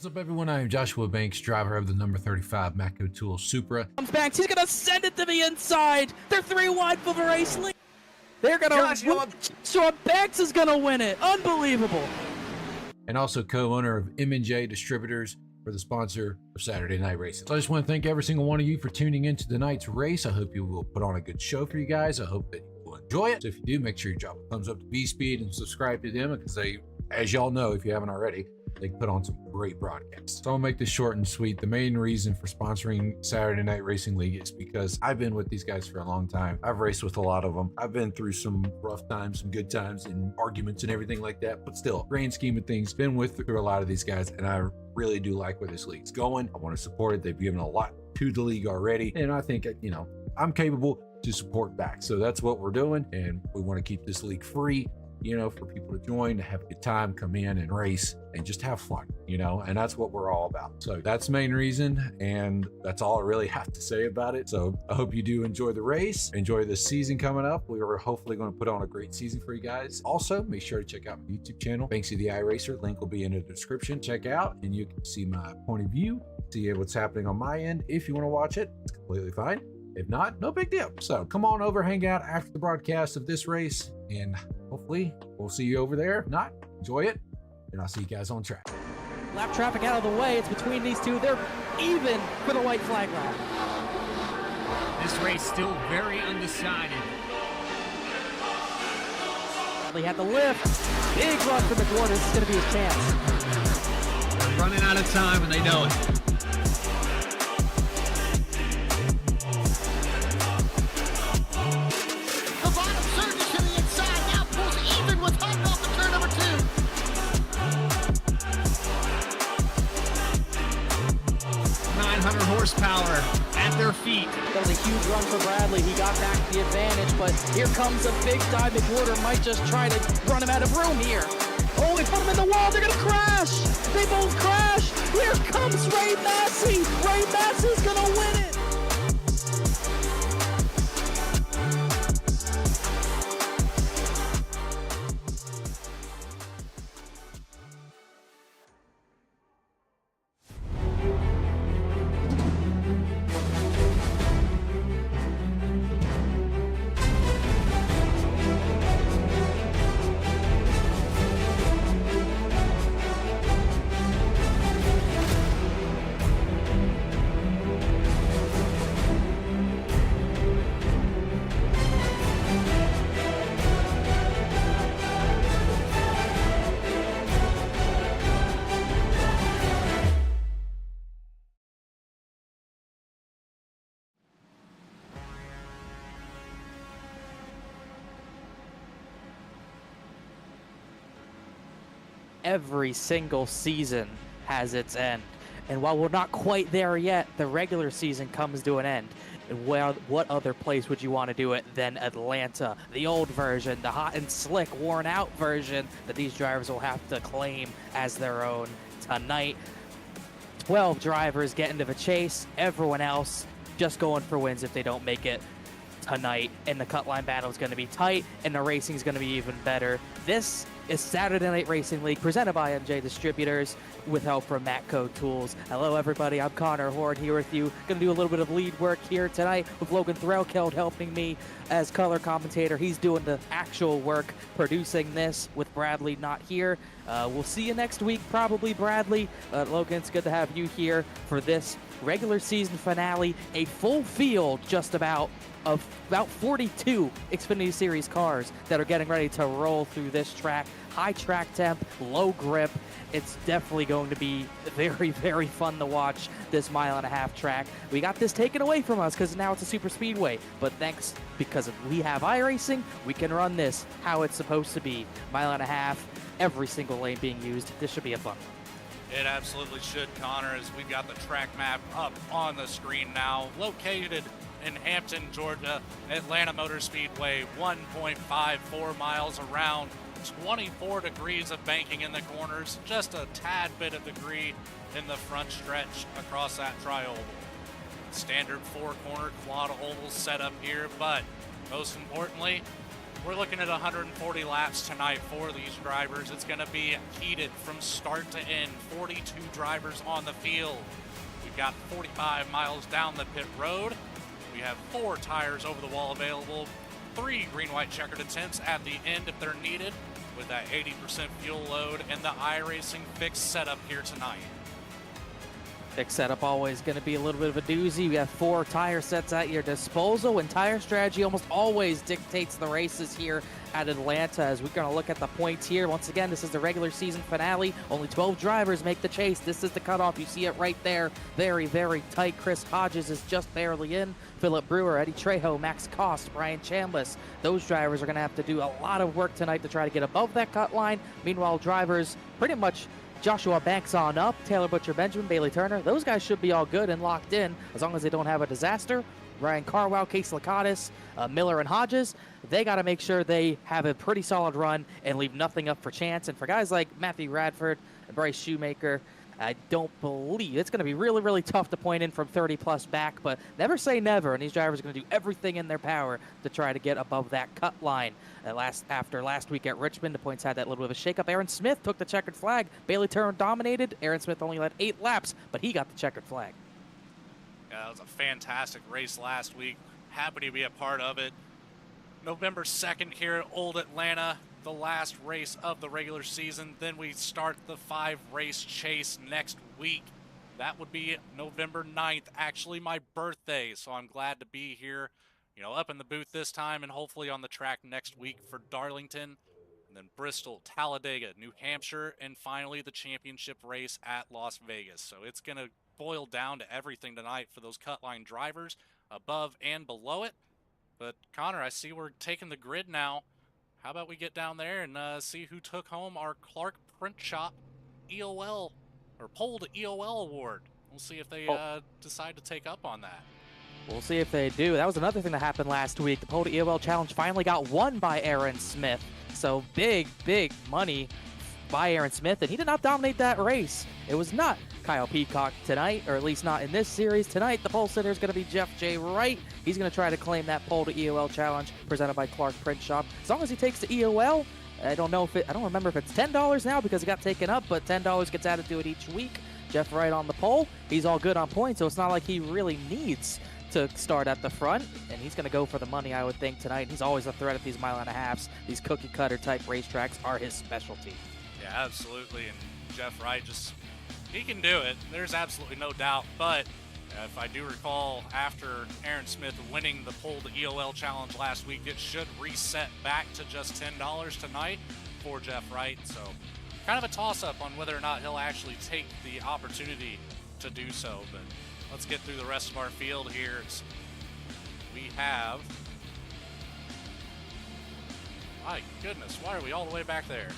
What's up, everyone? I am Joshua Banks, driver of the number 35 Matco Tool Supra. Comes back, he's gonna send it to the inside. They're 3 wide for the race lead. They're gonna Joshua Banks is gonna win it. Unbelievable. And also co-owner of M&J Distributors for the sponsor of Saturday Night Racing. So I just want to thank every single one of you for tuning into tonight's race. I hope you will put on a good show for you guys. I hope that you will enjoy it. So if you do, make sure you drop a thumbs up to B-Speed and subscribe to them, because they, as y'all know, if you haven't already, they put on some great broadcasts. So I'll make this short and sweet. The main reason for sponsoring Saturday Night Racing League is because I've been with these guys for a long time. I've raced with a lot of them. I've been through some rough times, some good times, and arguments and everything like that. But still, grand scheme of things, been through a lot of these guys, and I really do like where this league's going. I want to support it. They've given a lot to the league already, and I think, you know, I'm capable to support back. So that's what we're doing, and we want to keep this league free, you know, for people to join, to have a good time, come in and race and just have fun, you know, and that's what we're all about. So that's the main reason, and that's all I really have to say about it. So I hope you do enjoy the race, enjoy the season coming up. We are hopefully going to put on a great season for you guys. Also, make sure to check out my YouTube channel, Banksy the iRacer. Link will be in the description. Check out, and you can see my point of view, see what's happening on my end. If you want to watch it, it's completely fine. If not, no big deal. So come on over, hang out after the broadcast of this race, and hopefully we'll see you over there. If not, enjoy it, and I'll see you guys on track. Lap traffic out of the way. It's between these two. They're even for the white flag lap. This race still very undecided. Bradley had the lift. Big run for McWard. This is going to be his chance. They're running out of time, and they know it. Horsepower at their feet. That was a huge run for Bradley. He got back the advantage, but here comes a big dive. McWhorter might just try to run him out of room here. Oh, they put him in the wall. They're going to crash. They both crash. Here comes Ray Massey. Ray Massey's going to win it. Every single season has its end. And while we're not quite there yet, the regular season comes to an end. And what other place would you want to do it than Atlanta? The old version, the hot and slick, worn out version that these drivers will have to claim as their own tonight. 12 drivers get into the chase. Everyone else just going for wins if they don't make it tonight. And the cut line battle is going to be tight, and the racing is going to be even better. This is Saturday Night Racing League, presented by M&J Distributors, with help from Matco Tools. Hello, everybody. I'm Connor Horde here with you. Going to do a little bit of lead work here tonight with Logan Threlkeld helping me as color commentator. He's doing the actual work, producing this with Bradley not here. We'll see you next week, probably, Bradley. Logan, it's good to have you here for this regular season finale. A full field, just about, of about 42 Xfinity Series cars that are getting ready to roll through this track. High track temp, low grip. It's definitely going to be very, very fun to watch this mile-and-a-half track. We got this taken away from us because now it's a super speedway, but thanks, because we have iRacing, we can run this how it's supposed to be. Mile-and-a-half, every single lane being used. This should be a fun one. It absolutely should, Connor, as we've got the track map up on the screen now. Located in Hampton, Georgia, Atlanta Motor Speedway, 1.54 miles around, 24 degrees of banking in the corners, just a tad bit of degree in the front stretch across that tri-oval. Standard four-corner quad oval setup here, but most importantly, We're looking at 140 laps tonight for these drivers. It's going to be heated from start to end. 42 drivers on the field. We've got 45 miles down the pit road. We have 4 tires over the wall available, 3 green-white checkered attempts at the end if they're needed, with that 80% fuel load and the iRacing fixed setup here tonight. Big setup always going to be a little bit of a doozy. We have 4 tire sets at your disposal, and tire strategy almost always dictates the races here at Atlanta. As we're going to look at the points here, once again, this is the regular season finale. Only 12 drivers make the chase. This is the cutoff. You see it right there. Very, very tight. Chris Hodges is just barely in. Philip Brewer, Eddie Trejo, Max Cost, Brian Chambliss. Those drivers are going to have to do a lot of work tonight to try to get above that cut line. Meanwhile, drivers pretty much Joshua Banks on up, Taylor Butcher Benjamin, Bailey Turner, those guys should be all good and locked in as long as they don't have a disaster. Ryan Carwell, Case Lakatos, Miller, and Hodges, they got to make sure they have a pretty solid run and leave nothing up for chance. And for guys like Matthew Radford and Bryce Shoemaker, I don't believe it's going to be really, really tough to point in from 30 plus back, but never say never. And these drivers are going to do everything in their power to try to get above that cut line. After last week at Richmond, the points had that little bit of a shakeup. Aaron Smith took the checkered flag. Bailey Turner dominated. Aaron Smith only led 8 laps, but he got the checkered flag. Yeah, that was a fantastic race last week. Happy to be a part of it. November 2nd here at Old Atlanta, the last race of the regular season. Then we start the 5-race chase next week. That would be November 9th, actually my birthday. So I'm glad to be here, up in the booth this time and hopefully on the track next week for Darlington. And then Bristol, Talladega, New Hampshire, and finally the championship race at Las Vegas. So it's going to boil down to everything tonight for those cut line drivers above and below it. But Connor, I see we're taking the grid now. How about we get down there and see who took home our Clark Print Shop EOL or Pole to EOL award. We'll see if they decide to take up on that. We'll see if they do. That was another thing that happened last week. The Pole to EOL Challenge finally got won by Aaron Smith. So big, big money by Aaron Smith, and he did not dominate that race. It was not Kyle Peacock tonight, or at least not in this series. Tonight, the pole sitter is going to be Jeff J. Wright. He's going to try to claim that Pole to EOL Challenge presented by Clark Print Shop. As long as he takes the EOL, I don't remember if it's $10 now because it got taken up, but $10 gets added to it each week. Jeff Wright on the pole. He's all good on points, so it's not like he really needs to start at the front, and he's going to go for the money, I would think, tonight. He's always a threat at these mile-and-a-halves. These cookie-cutter type racetracks are his specialty. Yeah, absolutely, and Jeff Wright he can do it. There's absolutely no doubt, but if I do recall, after Aaron Smith winning the Pole to EOL Challenge last week, it should reset back to just $10 tonight for Jeff Wright. So kind of a toss-up on whether or not he'll actually take the opportunity to do so. But let's get through the rest of our field here. We have... My goodness, why are we all the way back there?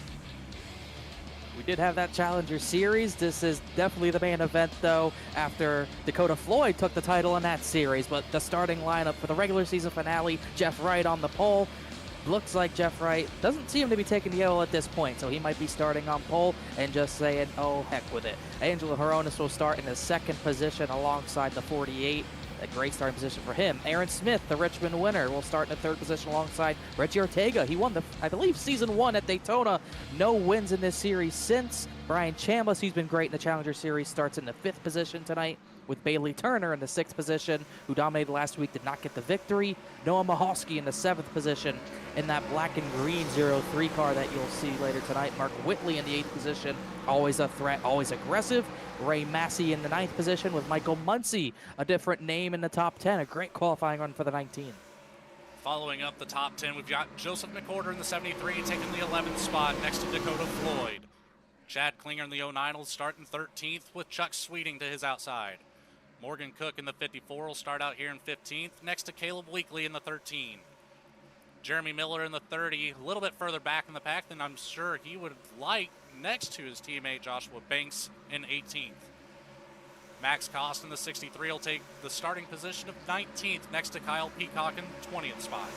We did have that Challenger Series. This is definitely the main event, though, after Dakota Floyd took the title in that series. But the starting lineup for the regular season finale, Jeff Wright on the pole. Looks like Jeff Wright doesn't seem to be taking the L at this point, so he might be starting on pole and just saying, oh, heck with it. Angelo Horonis will start in the 2nd position alongside the 48. A great starting position for him. Aaron Smith, the Richmond winner, will start in the 3rd position alongside Reggie Ortega. He won I believe, season 1 at Daytona. No wins in this series since. Brian Chambliss, he's been great in the Challenger Series, starts in the 5th position tonight, with Bailey Turner in the 6th position, who dominated last week, did not get the victory. Noah Mahoski in the 7th position in that black and green 03 car that you'll see later tonight. Mark Whitley in the 8th position, always a threat, always aggressive. Ray Massey in the 9th position with Michael Muncy, a different name in the top 10. A great qualifying run for the 19. Following up the top 10, we've got Joseph McWhorter in the 73, taking the 11th spot next to Dakota Floyd. Chad Klinger in the 09 will start in 13th with Chuck Sweeting to his outside. Morgan Cook in the 54 will start out here in 15th, next to Caleb Weekly in the 13. Jeremy Miller in the 30, a little bit further back in the pack than I'm sure he would like, next to his teammate Joshua Banks in 18th. Max Cost in the 63 will take the starting position of 19th, next to Kyle Peacock in 20th spot.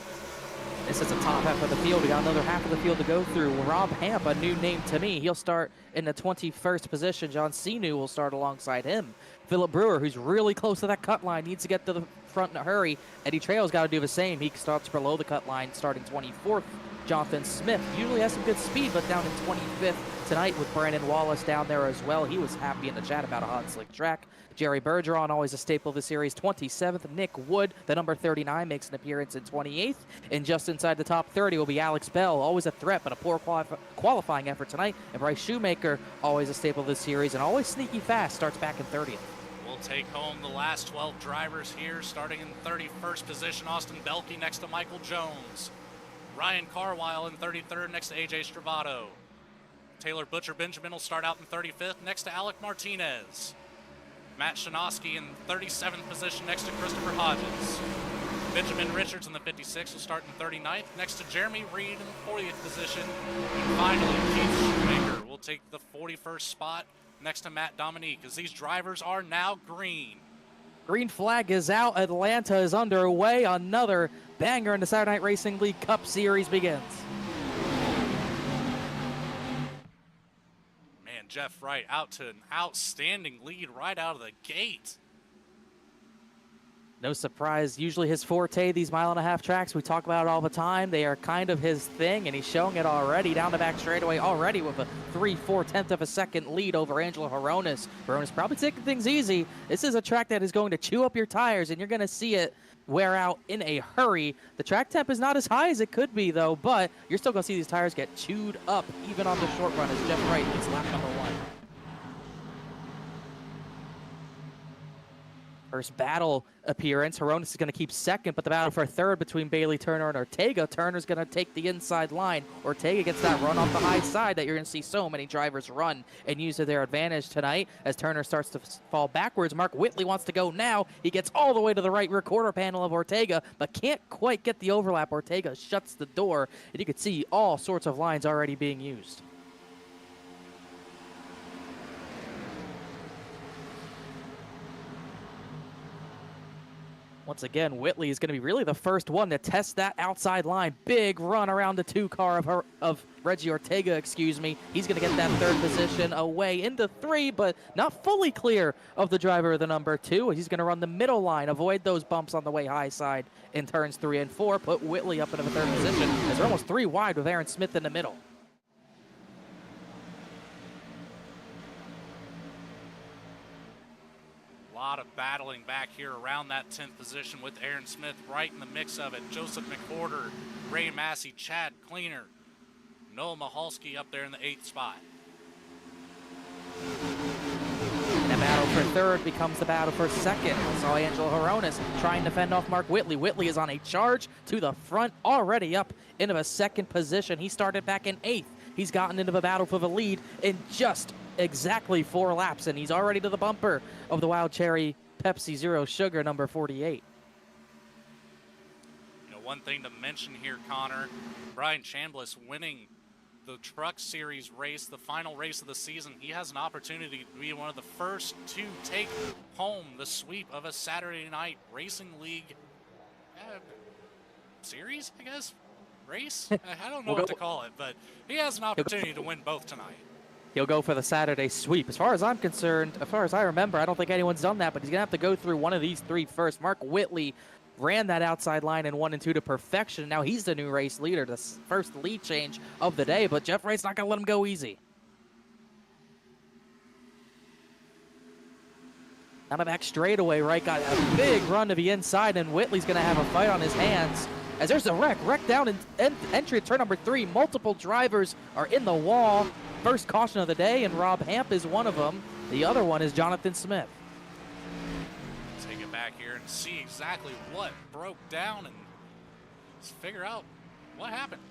This is the top half of the field. We got another half of the field to go through. Rob Hamp, a new name to me. He'll start in the 21st position. John Sinu will start alongside him. Philip Brewer, who's really close to that cut line, needs to get to the front in a hurry. Eddie Trejo's got to do the same. He starts below the cut line, starting 24th. Jonathan Smith usually has some good speed, but down in 25th tonight with Brandon Wallace down there as well. He was happy in the chat about a hot, slick track. Jerry Bergeron, always a staple of the series, 27th. Nick Wood, the number 39, makes an appearance in 28th. And just inside the top 30 will be Alex Bell, always a threat, but a poor qualifying effort tonight. And Bryce Shoemaker, always a staple of the series, and always sneaky fast, starts back in 30th. We'll take home the last 12 drivers here, starting in 31st position, Austin Belke next to Michael Jones. Ryan Carwile in 33rd next to AJ Stravato. Taylor Butcher Benjamin will start out in 35th next to Alec Martinez. Matt Shanoski in 37th position next to Christopher Hodges. Benjamin Richards in the 56th will start in 39th next to Jeremy Reed in the 40th position. And finally, Keith Shoemaker will take the 41st spot next to Matt Dominique as these drivers are now green. Green flag is out. Atlanta is underway. Another banger in the Saturday Night Racing League Cup Series begins. Man, Jeff Wright out to an outstanding lead right out of the gate. No surprise, usually his forte, these mile-and-a-half tracks, we talk about it all the time. They are kind of his thing, and he's showing it already. Down the back straightaway already with a 3/4 of a second lead over Angelo Horonis. Horonis probably taking things easy. This is a track that is going to chew up your tires, and you're going to see it wear out in a hurry. The track temp is not as high as it could be, though, but you're still going to see these tires get chewed up, even on the short run, as Jeff Wright leads lap number 1. First battle appearance. Horonis is going to keep second, but the battle for third between Bailey Turner and Ortega. Turner's going to take the inside line. Ortega gets that run off the high side that you're going to see so many drivers run and use to their advantage tonight as Turner starts to fall backwards. Mark Whitley wants to go now. He gets all the way to the right rear quarter panel of Ortega, but can't quite get the overlap. Ortega shuts the door, and you can see all sorts of lines already being used. Once again, Whitley is going to be really the first one to test that outside line. Big run around the 2 car of Reggie Ortega, excuse me. He's going to get that 3rd position away into 3, but not fully clear of the driver of the number 2. He's going to run the middle line, avoid those bumps on the way high side in turns 3 and 4, put Whitley up into the 3rd position as they're almost 3 wide with Aaron Smith in the middle. Lot of battling back here around that 10th position with Aaron Smith right in the mix of it. Joseph McWhorter, Ray Massey, Chad Cleaner, Noah Mahalski up there in the 8th spot. The battle for 3rd becomes the battle for 2nd. We saw Angelo Horonis trying to fend off Mark Whitley. Whitley is on a charge to the front, already up into a 2nd position. He started back in 8th. He's gotten into the battle for the lead in just exactly 4 laps, and he's already to the bumper of the Wild Cherry Pepsi Zero Sugar number 48. You know, one thing to mention here, Connor, Brian Chambliss winning the Truck Series race, the final race of the season. He has an opportunity to be one of the first to take home the sweep of a Saturday Night Racing League series, I guess? Race? I don't know what to call it, but he has an opportunity to win both tonight. He'll go for the Saturday sweep. As far as I'm concerned, as far as I remember, I don't think anyone's done that, but he's going to have to go through one of these 3 first. Mark Whitley ran that outside line in 1 and 2 to perfection. Now he's the new race leader, the first lead change of the day, but Jeff Wright's not going to let him go easy. Down the back straightaway, Wright got a big run to the inside, and Whitley's going to have a fight on his hands. As there's a wreck down in entry at turn number 3. Multiple drivers are in the wall. First caution of the day, and Rob Hamp is one of them. The other one is Jonathan Smith. Take it back here and see exactly what broke down and let's figure out what happened.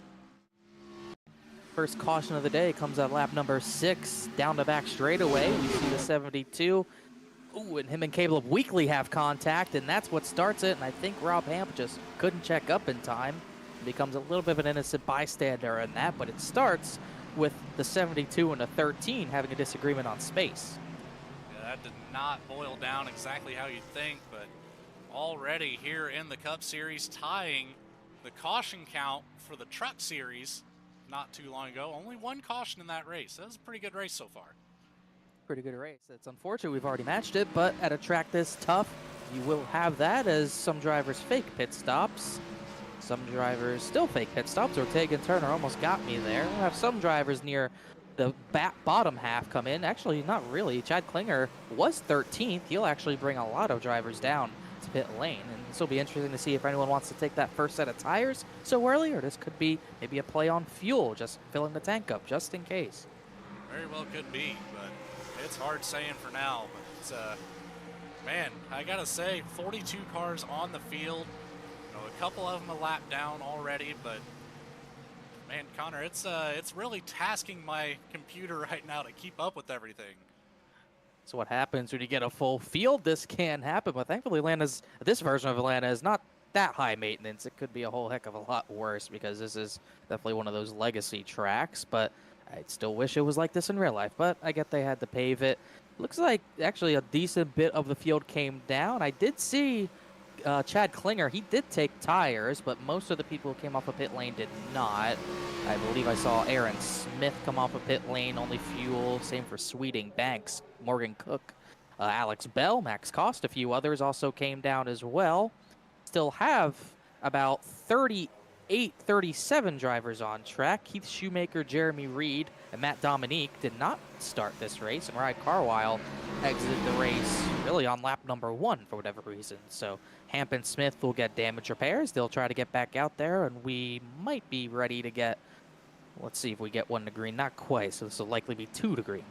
First caution of the day comes at lap number 6. Down the back straightaway, we see the 72. Ooh, and him and Caleb Weekly have contact, and that's what starts it. And I think Rob Hamp just couldn't check up in time. It becomes a little bit of an innocent bystander in that, but it starts with the 72 and the 13 having a disagreement on space. Yeah, that did not boil down exactly how you'd think, but already here in the Cup Series tying the caution count for the Truck Series not too long ago. Only 1 caution in that race. That was a pretty good race so far. pretty good race. It's unfortunate we've already matched it, but at a track this tough, you will have that as some drivers fake pit stops. Some drivers still fake pit stops. Ortega and Turner almost got me there. We'll have some drivers near the bottom half come in. Actually, not really. Chad Klinger was 13th. He'll actually bring a lot of drivers down to pit lane. And this will be interesting to see if anyone wants to take that first set of tires so early, or this could be maybe a play on fuel, just filling the tank up just in case. Very well could be, but it's hard saying for now. But it's, man, I gotta say, 42 cars on the field. You know, a couple of them a lap down already, but man, Connor, it's really tasking my computer right now to keep up with everything. So what happens when you get a full field? This can happen, but thankfully this version of Atlanta is not that high maintenance. It could be a whole heck of a lot worse because this is definitely one of those legacy tracks, but I'd still wish it was like this in real life, but I get they had to pave it. Looks like actually a decent bit of the field came down. I did see Chad Klinger, he did take tires, but most of the people who came off of pit lane did not. I believe I saw Aaron Smith come off of pit lane, only fuel. Same for Sweeting, Banks, Morgan Cook, Alex Bell, Max Cost, a few others also came down as well. Still have about 38, 37 drivers on track. Keith Shoemaker, Jeremy Reed, and Matt Dominique did not start this race, and Ryan Carwile exited the race really on lap number 1 for whatever reason. So Hamp and Smith will get damage repairs. They'll try to get back out there, and we might be ready to get, let's see if we get 1 to green. Not quite, so this will likely be 2 to green.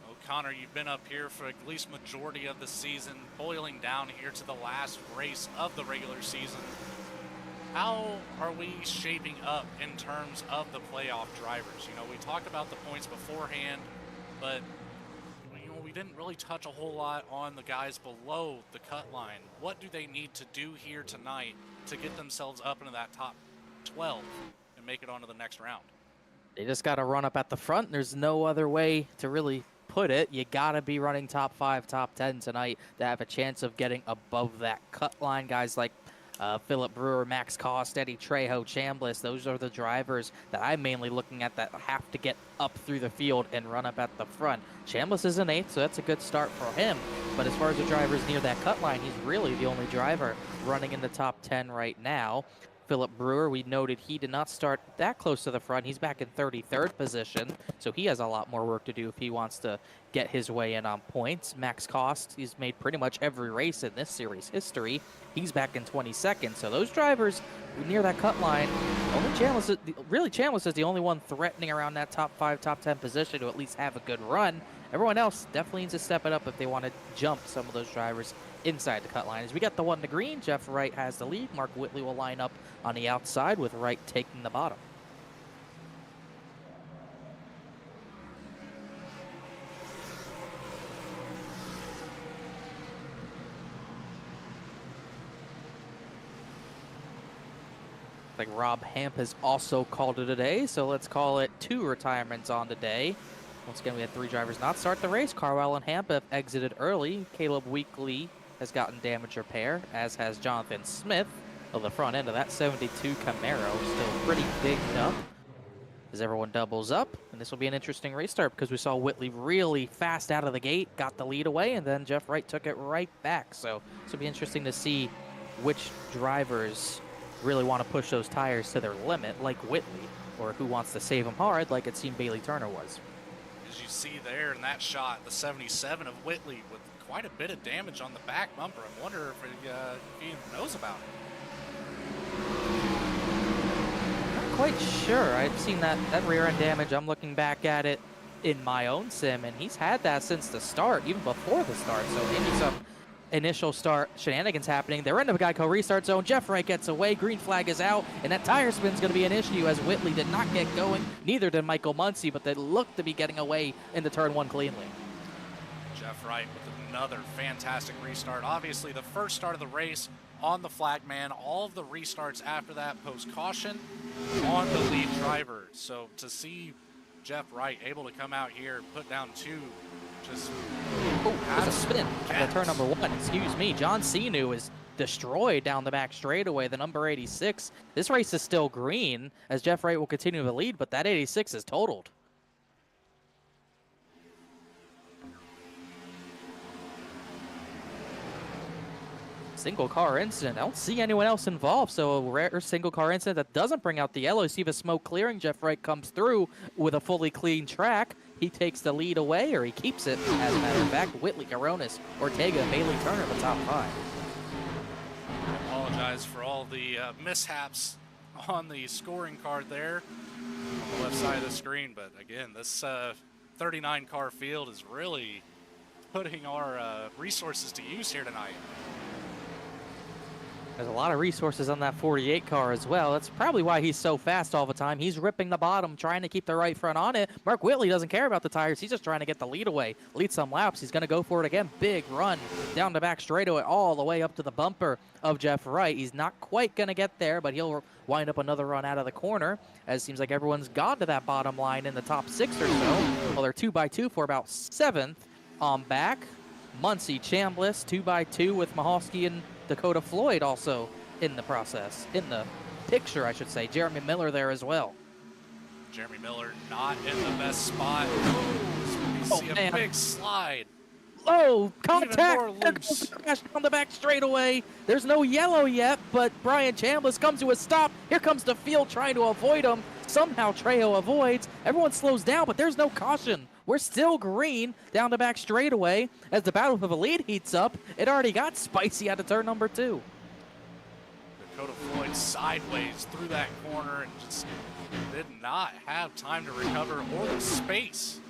Well, Connor, you've been up here for at least majority of the season, boiling down here to the last race of the regular season. How are we shaping up in terms of the playoff drivers? You know, we talked about the points beforehand, but you know, we didn't really touch a whole lot on the guys below the cut line. What do they need to do here tonight to get themselves up into that top 12 and make it onto the next round? They just got to run up at the front. There's no other way to really put it. You got to be running top 5, top 10 tonight to have a chance of getting above that cut line. Guys like Philip Brewer, Max Cost, Eddie Trejo, Chambliss, those are the drivers that I'm mainly looking at that have to get up through the field and run up at the front. Chambliss is an 8th, so that's a good start for him. But as far as the drivers near that cut line, he's really the only driver running in the top 10 right now. Philip Brewer, we noted he did not start that close to the front. He's back in 33rd position, so he has a lot more work to do if he wants to get his way in on points. Max Cost, he's made pretty much every race in this series history. He's back in 22nd, so those drivers near that cut line, Chambliss is the only one threatening around that top 5, top 10 position to at least have a good run. Everyone else definitely needs to step it up if they want to jump some of those drivers inside the cut line. As we get the 1 to green, Jeff Wright has the lead. Mark Whitley will line up on the outside with Wright taking the bottom. Like Rob Hamp has also called it a day, so let's call it 2 retirements on the day. Once again, we had 3 drivers not start the race. Carwell and Hamp have exited early. Caleb Weekly has gotten damage repair, as has Jonathan Smith. Of the front end of that 72 Camaro, still pretty dinged up as everyone doubles up. And this will be an interesting restart because we saw Whitley really fast out of the gate, got the lead away, and then Jeff Wright took it right back. So this will be interesting to see which drivers really want to push those tires to their limit, like Whitley, or who wants to save them hard, like it seemed Bailey Turner was. As you see there in that shot, the 77 of Whitley with quite a bit of damage on the back bumper. I wonder if he even knows about it. Not quite sure. I've seen that rear end damage. I'm looking back at it in my own sim, and he's had that since the start, even before the start. So maybe some initial start shenanigans happening. They're into a Geico restart zone. Jeff Wright gets away. Green flag is out, and that tire spin's going to be an issue as Whitley did not get going. Neither did Michael Muncy, but they look to be getting away into turn 1 cleanly. Jeff Wright with another fantastic restart. Obviously, the first start of the race on the flag man. All of the restarts after that post caution on the lead driver. So to see Jeff Wright able to come out here and put down 2, just there's a spin at turn number 1. Excuse me. John Sinu is destroyed down the back straightaway. The number 86. This race is still green as Jeff Wright will continue to lead, but that 86 is totaled. Single car incident. I don't see anyone else involved, so a rare single car incident that doesn't bring out the yellow. You see the smoke clearing. Jeff Wright comes through with a fully clean track. He takes the lead away, or he keeps it, as a matter of fact. Whitley, Coronis, Ortega, and Bailey Turner the top 5. I apologize for all the mishaps on the scoring card there on the left side of the screen, but again, this 39 car field is really putting our resources to use here tonight. There's a lot of resources on that 48 car as well. That's probably why he's so fast all the time. He's ripping the bottom, trying to keep the right front on it. Mark Whitley doesn't care about the tires. He's just trying to get the lead away. Lead some laps. He's going to go for it again. Big run down the back straightaway all the way up to the bumper of Jeff Wright. He's not quite going to get there, but he'll wind up another run out of the corner, as it seems like everyone's gone to that bottom line in the top 6 or so. Well, they're 2x2 for about 7th on back. Muncie, Chambliss, 2x2 with Mahalski and Dakota Floyd also in the process, in the picture, I should say. Jeremy Miller there as well. Jeremy Miller not in the best spot. We see a big slide. Oh, contact! Even more There goes loose. the crash down the back straightaway. There's no yellow yet, but Brian Chambliss comes to a stop. Here comes the field trying to avoid him. Somehow Trejo avoids. Everyone slows down, but there's no caution. We're still green down the back straightaway as the battle for the lead heats up. It already got spicy out of turn number 2. Dakota Floyd sideways through that corner and just did not have time to recover or the space.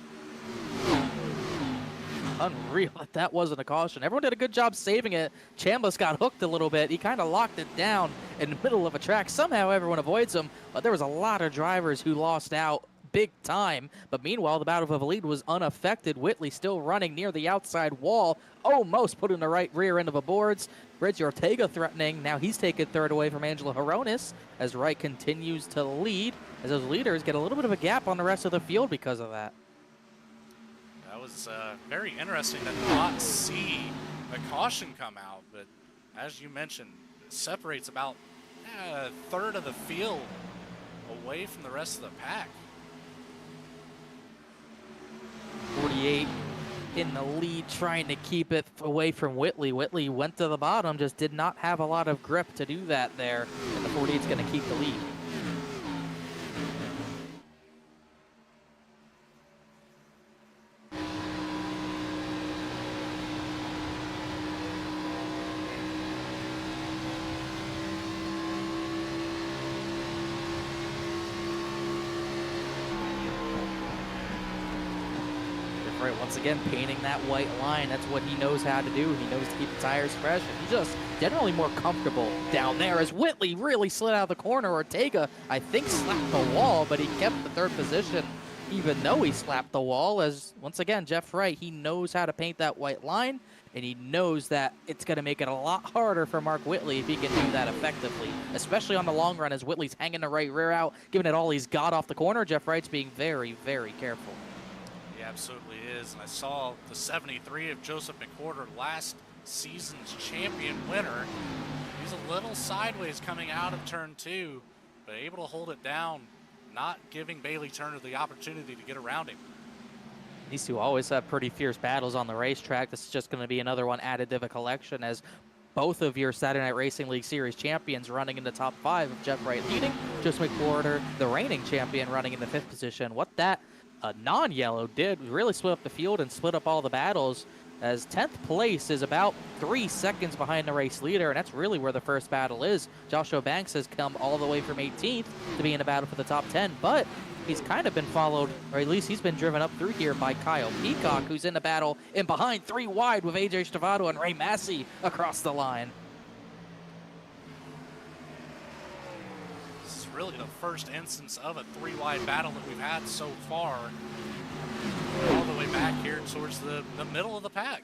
Unreal that wasn't a caution. Everyone did a good job saving it. Chambliss got hooked a little bit. He kind of locked it down in the middle of a track. Somehow everyone avoids him, but there was a lot of drivers who lost out big time. But meanwhile, the battle for the lead was unaffected. Whitley still running near the outside wall, almost put in the right rear end of the boards. Reggie Ortega threatening. Now he's taken third away from Angelo Horonis as Wright continues to lead, as those leaders get a little bit of a gap on the rest of the field because of that. That was very interesting to not see a caution come out, but as you mentioned, it separates about a third of the field away from the rest of the pack. 48 in the lead, trying to keep it away from Whitley. Whitley went to the bottom, just did not have a lot of grip to do that there, and the 48's going to keep the lead. Right, once again, painting that white line. That's what he knows how to do. He knows to keep the tires fresh, and he's just generally more comfortable down there as Whitley really slid out of the corner. Ortega, I think, slapped the wall, but he kept the third position even though he slapped the wall, as, once again, Jeff Wright, he knows how to paint that white line, and he knows that it's going to make it a lot harder for Mark Whitley if he can do that effectively, especially on the long run as Whitley's hanging the right rear out, giving it all he's got off the corner. Jeff Wright's being very, very careful. He absolutely is, and I saw the 73 of Joseph McWhorter, last season's champion winner. He's a little sideways coming out of turn 2, but able to hold it down, not giving Bailey Turner the opportunity to get around him. These two always have pretty fierce battles on the racetrack. This is just going to be another one added to the collection, as both of your Saturday Night Racing League Series champions running in the top 5, of Jeff Wright leading, Joseph McWhorter, the reigning champion, running in the 5th position. What that non-yellow did really split up the field and split up all the battles, as 10th place is about 3 seconds behind the race leader, and that's really where the first battle is. Joshua Banks has come all the way from 18th to be in a battle for the top 10, but he's kind of been followed, or at least he's been driven up through here by Kyle Peacock, who's in the battle in behind 3 wide with AJ Stavato and Ray Massey across the line. This is really the first instance of a 3-wide battle that we've had so far, all the way back here towards the middle of the pack.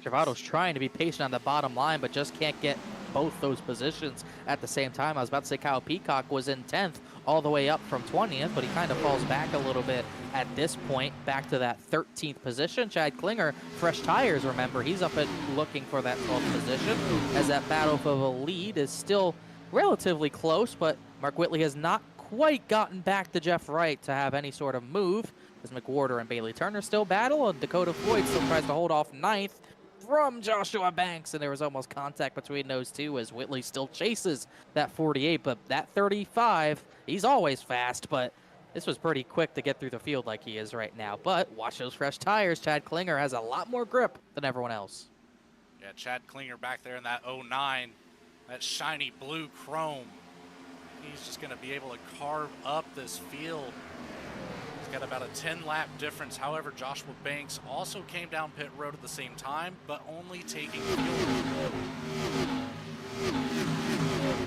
Travato's trying to be patient on the bottom line, but just can't get both those positions at the same time. I was about to say Kyle Peacock was in 10th all the way up from 20th, but he kind of falls back a little bit at this point, back to that 13th position. Chad Klinger, fresh tires, remember, he's up and looking for that 12th position, as that battle for the lead is still relatively close, but Mark Whitley has not quite gotten back to Jeff Wright to have any sort of move, as McWhorter and Bailey Turner still battle, and Dakota Floyd still tries to hold off 9th. from Joshua Banks, and there was almost contact between those two as Whitley still chases that 48, but that 35, he's always fast, but this was pretty quick to get through the field like he is right now. But watch those fresh tires. Chad Klinger has a lot more grip than everyone else. Yeah, Chad Klinger back there in that 09, that shiny blue chrome. He's just going to be able to carve up this field. He's got about a 10-lap difference. However, Joshua Banks also came down pit road at the same time, but only taking fuel.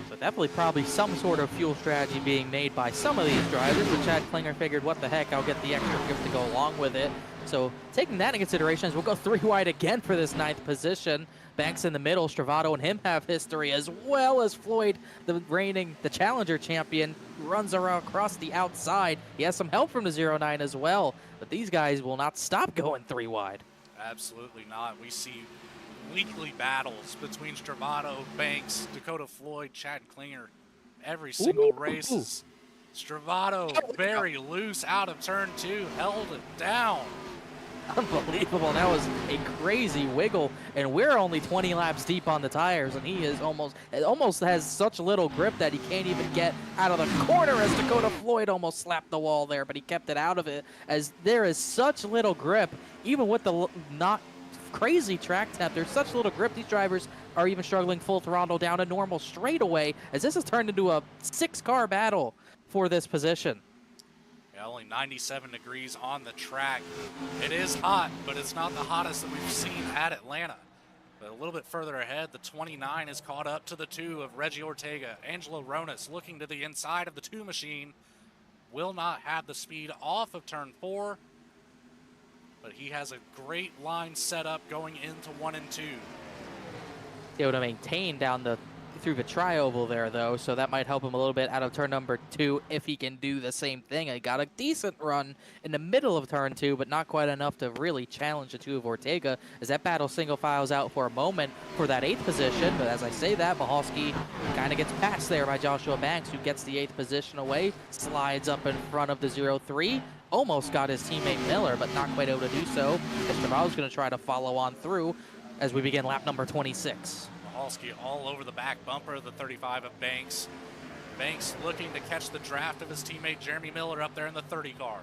So definitely probably some sort of fuel strategy being made by some of these drivers, but Chad Klinger figured, what the heck, I'll get the extra grip to go along with it. So taking that into consideration, as we'll go 3 wide again for this 9th position. Banks in the middle, Stravato and him have history, as well as Floyd, the challenger champion, runs around across the outside. He has some help from the 09 as well, but these guys will not stop going 3 wide. Absolutely not. We see weekly battles between Stravato, Banks, Dakota Floyd, Chad Klinger. Every single race is Stravato very loose out of turn 2, held it down. Unbelievable. That was a crazy wiggle, and we're only 20 laps deep on the tires, and he is almost has such little grip that he can't even get out of the corner, as Dakota Floyd almost slapped the wall there, but he kept it out of it, as there is such little grip, even with the not crazy track temp. There's such little grip. These drivers are even struggling full throttle down a normal straightaway, as this has turned into a 6-car battle for this position. Only 97 degrees on the track. It is hot, but it's not the hottest that we've seen at Atlanta. But a little bit further ahead, the 29 is caught up to the 2 of Reggie Ortega. Angelo Ronas looking to the inside of the 2 machine. Will not have the speed off of turn 4, but he has a great line set up going into 1 and 2. Able to maintain down through the tri-oval there, though, so that might help him a little bit out of turn number 2 if he can do the same thing. He got a decent run in the middle of turn 2, but not quite enough to really challenge the 2 of Ortega, as that battle single files out for a moment for that 8th position. But as I say that, Mahalski kind of gets passed there by Joshua Banks, who gets the 8th position away, slides up in front of the 03, almost got his teammate Miller, but not quite able to do so. Estevalo's going to try to follow on through as we begin lap number 26. Mahalski all over the back bumper of the 35 of Banks. Banks looking to catch the draft of his teammate Jeremy Miller up there in the 30 car.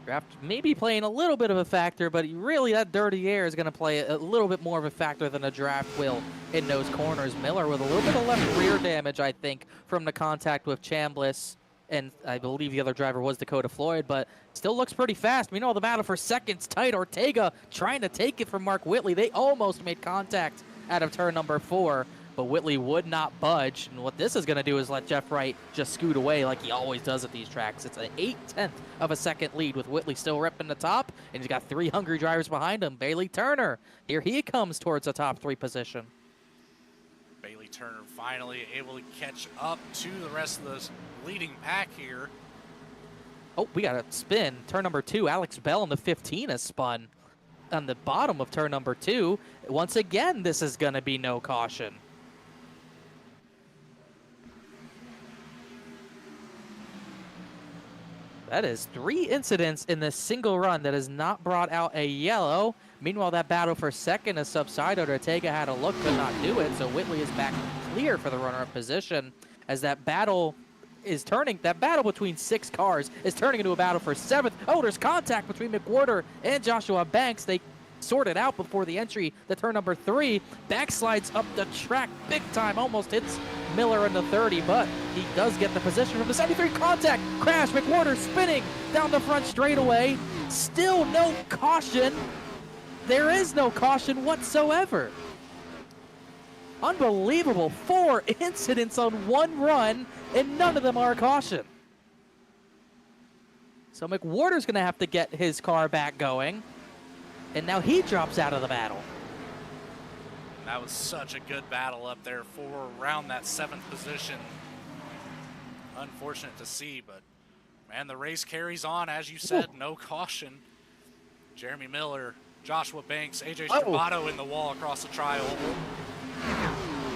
Draft maybe playing a little bit of a factor, but really that dirty air is going to play a little bit more of a factor than a draft will in those corners. Miller with a little bit of left rear damage, I think, from the contact with Chambliss, and I believe the other driver was Dakota Floyd, but still looks pretty fast. Meanwhile, the battle for second's tight. Ortega trying to take it from Mark Whitley. They almost made contact out of turn number 4, but Whitley would not budge. And what this is going to do is let Jeff Wright just scoot away like he always does at these tracks. It's an 1/8 of a second lead with Whitley still ripping the top, and he's got 3 hungry drivers behind him. Bailey Turner, here he comes towards the top 3 position. Bailey Turner finally able to catch up to the rest of the leading pack here. Oh, we got a spin. Turn number 2, Alex Bell in the 15 has spun on the bottom of turn number 2. Once again, this is going to be no caution. That is 3 incidents in this single run that has not brought out a yellow. Meanwhile, that battle for second is subsided. Ortega had a look, could not do it, so Whitley is back clear for the runner-up position as that battle is turning. That battle between 6 cars is turning into a battle for 7th. Oh, there's contact between McWhorter and Joshua Banks. They sorted out before the entry to turn number 3. Backslides up the track big time, almost hits Miller in the 30, but he does get the position from the 73. Contact, crash, McWhorter spinning down the front straightaway. Still no caution. There is no caution whatsoever. Unbelievable. 4 incidents on 1 run, and none of them are a caution. So McWhorter's going to have to get his car back going, and now he drops out of the battle. That was such a good battle up there for around that 7th position. Unfortunate to see, but man, the race carries on. As you said, no caution. Jeremy Miller, Joshua Banks, AJ Stravato in the wall across the tri-oval.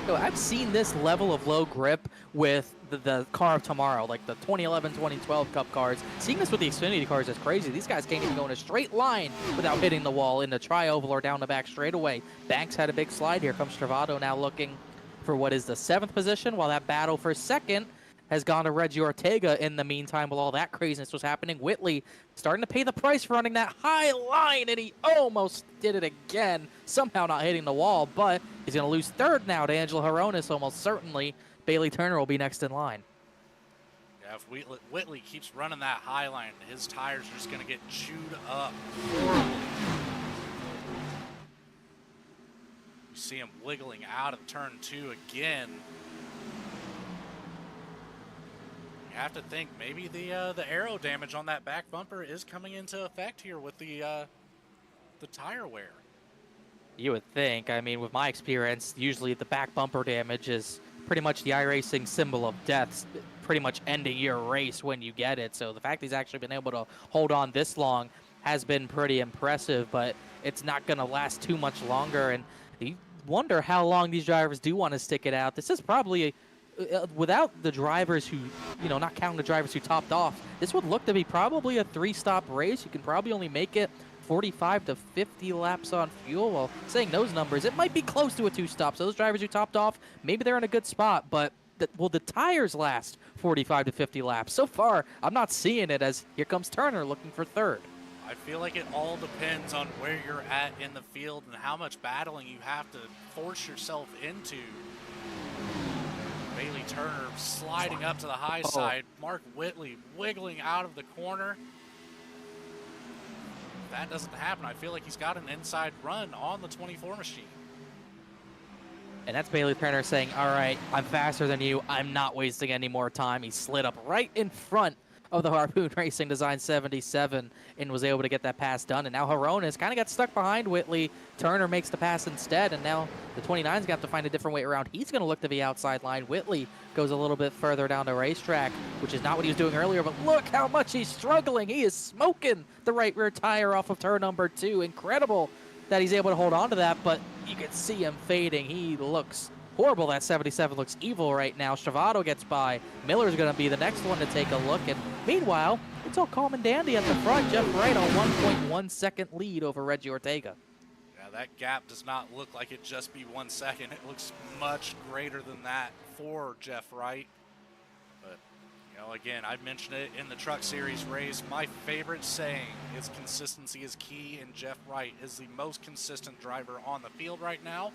So I've seen this level of low grip with the car of tomorrow, like the 2011, 2012 Cup cars. Seeing this with the Xfinity cars is crazy. These guys can't even go in a straight line without hitting the wall in the tri-oval or down the back straightaway. Banks had a big slide. Here comes Travado now looking for what is the 7th position, while that battle for 2nd has gone to Reggie Ortega in the meantime while all that craziness was happening. Whitley starting to pay the price for running that high line, and he almost did it again, somehow not hitting the wall, but he's going to lose 3rd now to Angelo Horonis, almost certainly. Bailey Turner will be next in line. Yeah, if Whitley keeps running that high line, his tires are just going to get chewed up horribly. You see him wiggling out of turn 2 again. You have to think maybe the aero damage on that back bumper is coming into effect here with the tire wear. You would think. I mean, with my experience, usually the back bumper damage is pretty much the iRacing symbol of death, pretty much ending your race when you get it. So the fact he's actually been able to hold on this long has been pretty impressive, but it's not going to last too much longer. And you wonder how long these drivers do want to stick it out. This is probably without the drivers who, not counting the drivers who topped off, this would look to be probably a 3-stop race. You can probably only make it 45 to 50 laps on fuel. Well, saying those numbers, it might be close to a 2-stop. So those drivers who topped off, maybe they're in a good spot, but will the tires last 45 to 50 laps? So far, I'm not seeing it, as here comes Turner looking for 3rd. I feel like it all depends on where you're at in the field and how much battling you have to force yourself into. Bailey Turner sliding up to the high side. Mark Whitley wiggling out of the corner. If that doesn't happen, I feel like he's got an inside run on the 24 machine. And that's Bailey Turner saying, all right, I'm faster than you. I'm not wasting any more time. He slid up right in front of the Harpoon Racing Design 77 and was able to get that pass done. And now Horonis kind of got stuck behind Whitley. Turner makes the pass instead, and now the 29's going to have to find a different way around. He's going to look to the outside line. Whitley goes a little bit further down the racetrack, which is not what he was doing earlier, but look how much he's struggling. He is smoking the right rear tire off of turn number 2. Incredible that he's able to hold on to that, but you can see him fading. He looks horrible. That 77 looks evil right now. Travado gets by. Miller's going to be the next one to take a look. And meanwhile, it's all calm and dandy at the front. Jeff Wright on 1.1 second lead over Reggie Ortega. Yeah, that gap does not look like it just be 1 second. It looks much greater than that for Jeff Wright. But, again, I mentioned it in the Truck Series race. My favorite saying is consistency is key, and Jeff Wright is the most consistent driver on the field right now.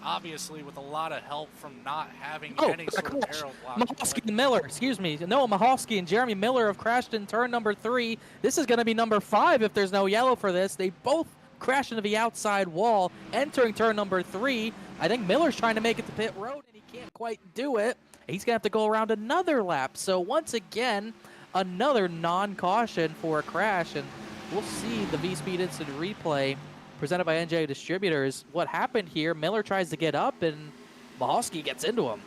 Obviously, with a lot of help from not having any sort of aero block. Mahovsky and Miller, excuse me. Noah Mahovsky and Jeremy Miller have crashed in turn number 3. This is going to be number 5 if there's no yellow for this. They both crashed into the outside wall entering turn number 3. I think Miller's trying to make it to pit road, and he can't quite do it. He's going to have to go around another lap. So once again, another non-caution for a crash, and we'll see the V-Speed Instant Replay presented by M&J Distributors. What happened here, Miller tries to get up, and Mahovsky gets into him.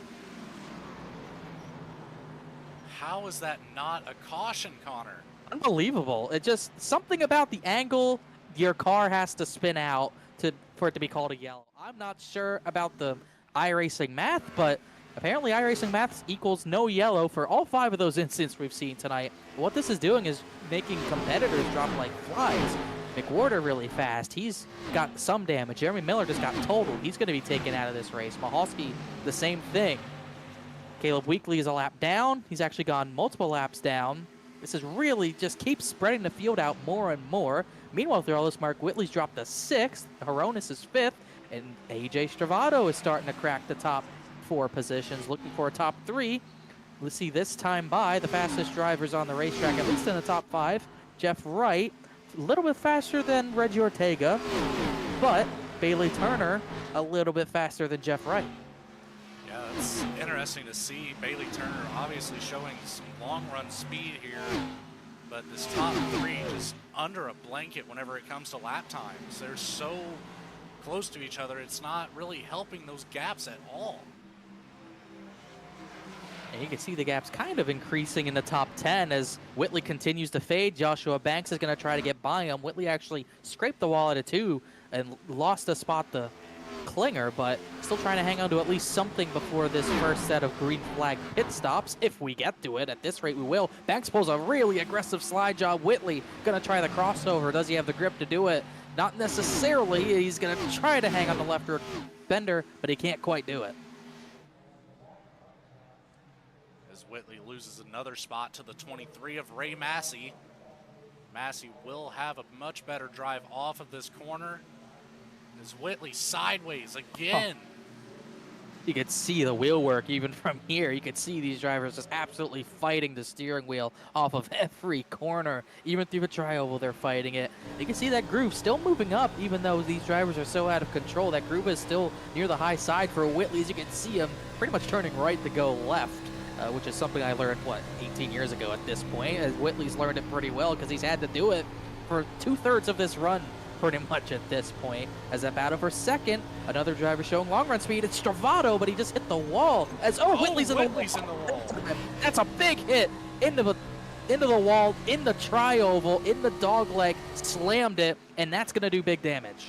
How is that not a caution, Connor? Unbelievable. It just, something about the angle your car has to spin out for it to be called a yellow. I'm not sure about the iRacing math, but apparently iRacing math equals no yellow for all 5 of those incidents we've seen tonight. What this is doing is making competitors drop like flies. McWhorter really fast. He's got some damage. Jeremy Miller just got totaled. He's going to be taken out of this race. Mahovsky, the same thing. Caleb Weekly is a lap down. He's actually gone multiple laps down. This is really just keeps spreading the field out more and more. Meanwhile, through all this, Mark Whitley's dropped to 6th. Horonis is 5th. And AJ Stravado is starting to crack the top 4 positions, looking for a top 3. Let's see this time by the fastest drivers on the racetrack, at least in the top 5. Jeff Wright, a little bit faster than Reggie Ortega, but Bailey Turner a little bit faster than Jeff Wright. Yeah, it's interesting to see Bailey Turner obviously showing some long-run speed here, but this top 3 just under a blanket whenever it comes to lap times. They're so close to each other, it's not really helping those gaps at all. And you can see the gaps kind of increasing in the top 10 as Whitley continues to fade. Joshua Banks is going to try to get by him. Whitley actually scraped the wall at a 2 and lost a spot to clinger, but still trying to hang on to at least something before this first set of green flag pit stops, if we get to it. At this rate, we will. Banks pulls a really aggressive slide job. Whitley gonna try the crossover. Does he have the grip to do it? Not necessarily. He's gonna try to hang on the left rear fender, but he can't quite do it. As Whitley loses another spot to the 23 of Ray Massey. Massey will have a much better drive off of this corner. As Whitley sideways again. You could see the wheel work even from here. You could see these drivers just absolutely fighting the steering wheel off of every corner. Even through the tri-oval, they're fighting it. You can see that groove still moving up, even though these drivers are so out of control. That groove is still near the high side for Whitley. As you can see him pretty much turning right to go left, which is something I learned, 18 years ago at this point. As Whitley's learned it pretty well because he's had to do it for 2/3 of this run pretty much at this point. As that battle for second, another driver showing long run speed. It's Stravato, but he just hit the wall. As Whitley's in the wall. That's a big hit into the wall, in the tri-oval, in the dog leg, slammed it, and that's gonna do big damage.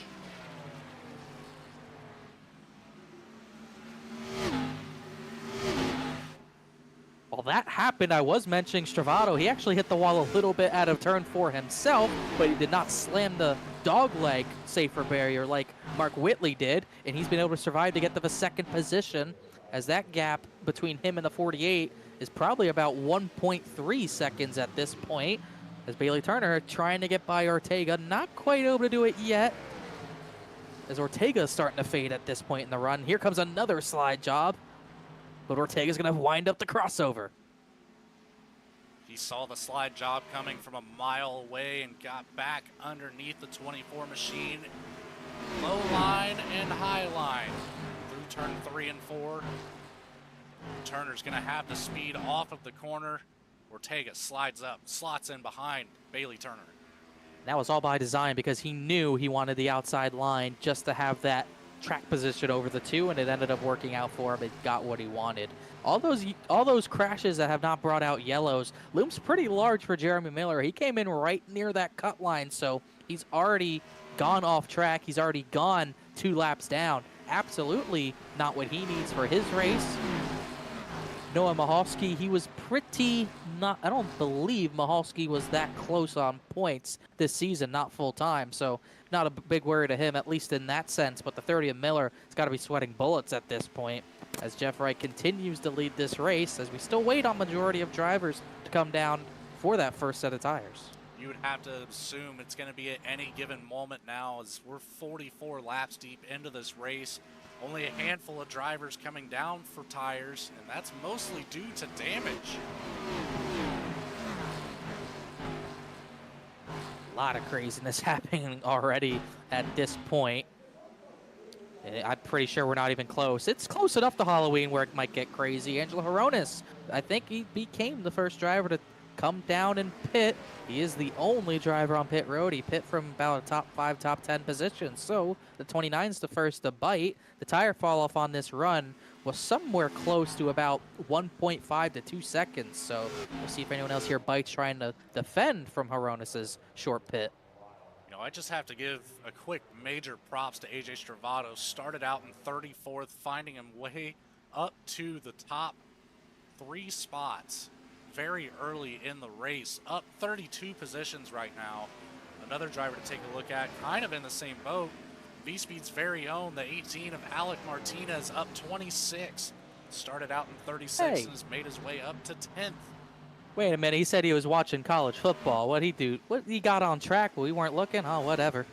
While that happened, I was mentioning Stravato. He actually hit the wall a little bit out of turn 4 himself, but he did not slam the dog leg safer barrier like Mark Whitley did, and he's been able to survive to get to the second position, as that gap between him and the 48 is probably about 1.3 seconds at this point, as Bailey Turner trying to get by Ortega, not quite able to do it yet, as Ortega is starting to fade at this point in the run. Here comes another slide job, but Ortega's going to wind up the crossover. He saw the slide job coming from a mile away and got back underneath the 24 machine. Low line and high line through turn 3 and 4. Turner's going to have the speed off of the corner. Ortega slides up, slots in behind Bailey Turner. That was all by design because he knew he wanted the outside line just to have that track position over the two, and it ended up working out for him. It got what he wanted. All those crashes that have not brought out yellows looms pretty large for Jeremy Miller. He came in right near that cut line, so he's already gone off track. He's already gone 2 laps down. Absolutely not what he needs for his race. Noah Mahalski, he was pretty not, I don't believe Mahalski was that close on points this season, not full time, so not a big worry to him, at least in that sense. But the 30 of Miller has got to be sweating bullets at this point, as Jeff Wright continues to lead this race, as we still wait on majority of drivers to come down for that first set of tires. You would have to assume it's going to be at any given moment now, as we're 44 laps deep into this race. Only a handful of drivers coming down for tires, and that's mostly due to damage. A lot of craziness happening already at this point. I'm pretty sure we're not even close. It's close enough to Halloween where it might get crazy. Angelo Horonis, I think he became the first driver to come down and pit. He is the only driver on pit road. He pit from about a top 5, top 10 position. So the 29's the first to bite. The tire fall off on this run was somewhere close to about 1.5 to 2 seconds. So we'll see if anyone else here bites trying to defend from Horonis's short pit. You know, I just have to give a quick major props to AJ Stravato. Started out in 34th, finding him way up to the top 3 spots very early in the race, up 32 positions right now. Another driver to take a look at, kind of in the same boat, V-Speed's very own, the 18 of Alec Martinez, up 26. Started out in 36 and has made his way up to 10th. Wait a minute, he said he was watching college football. What'd he do? What, he got on track, but we weren't looking? Oh, whatever.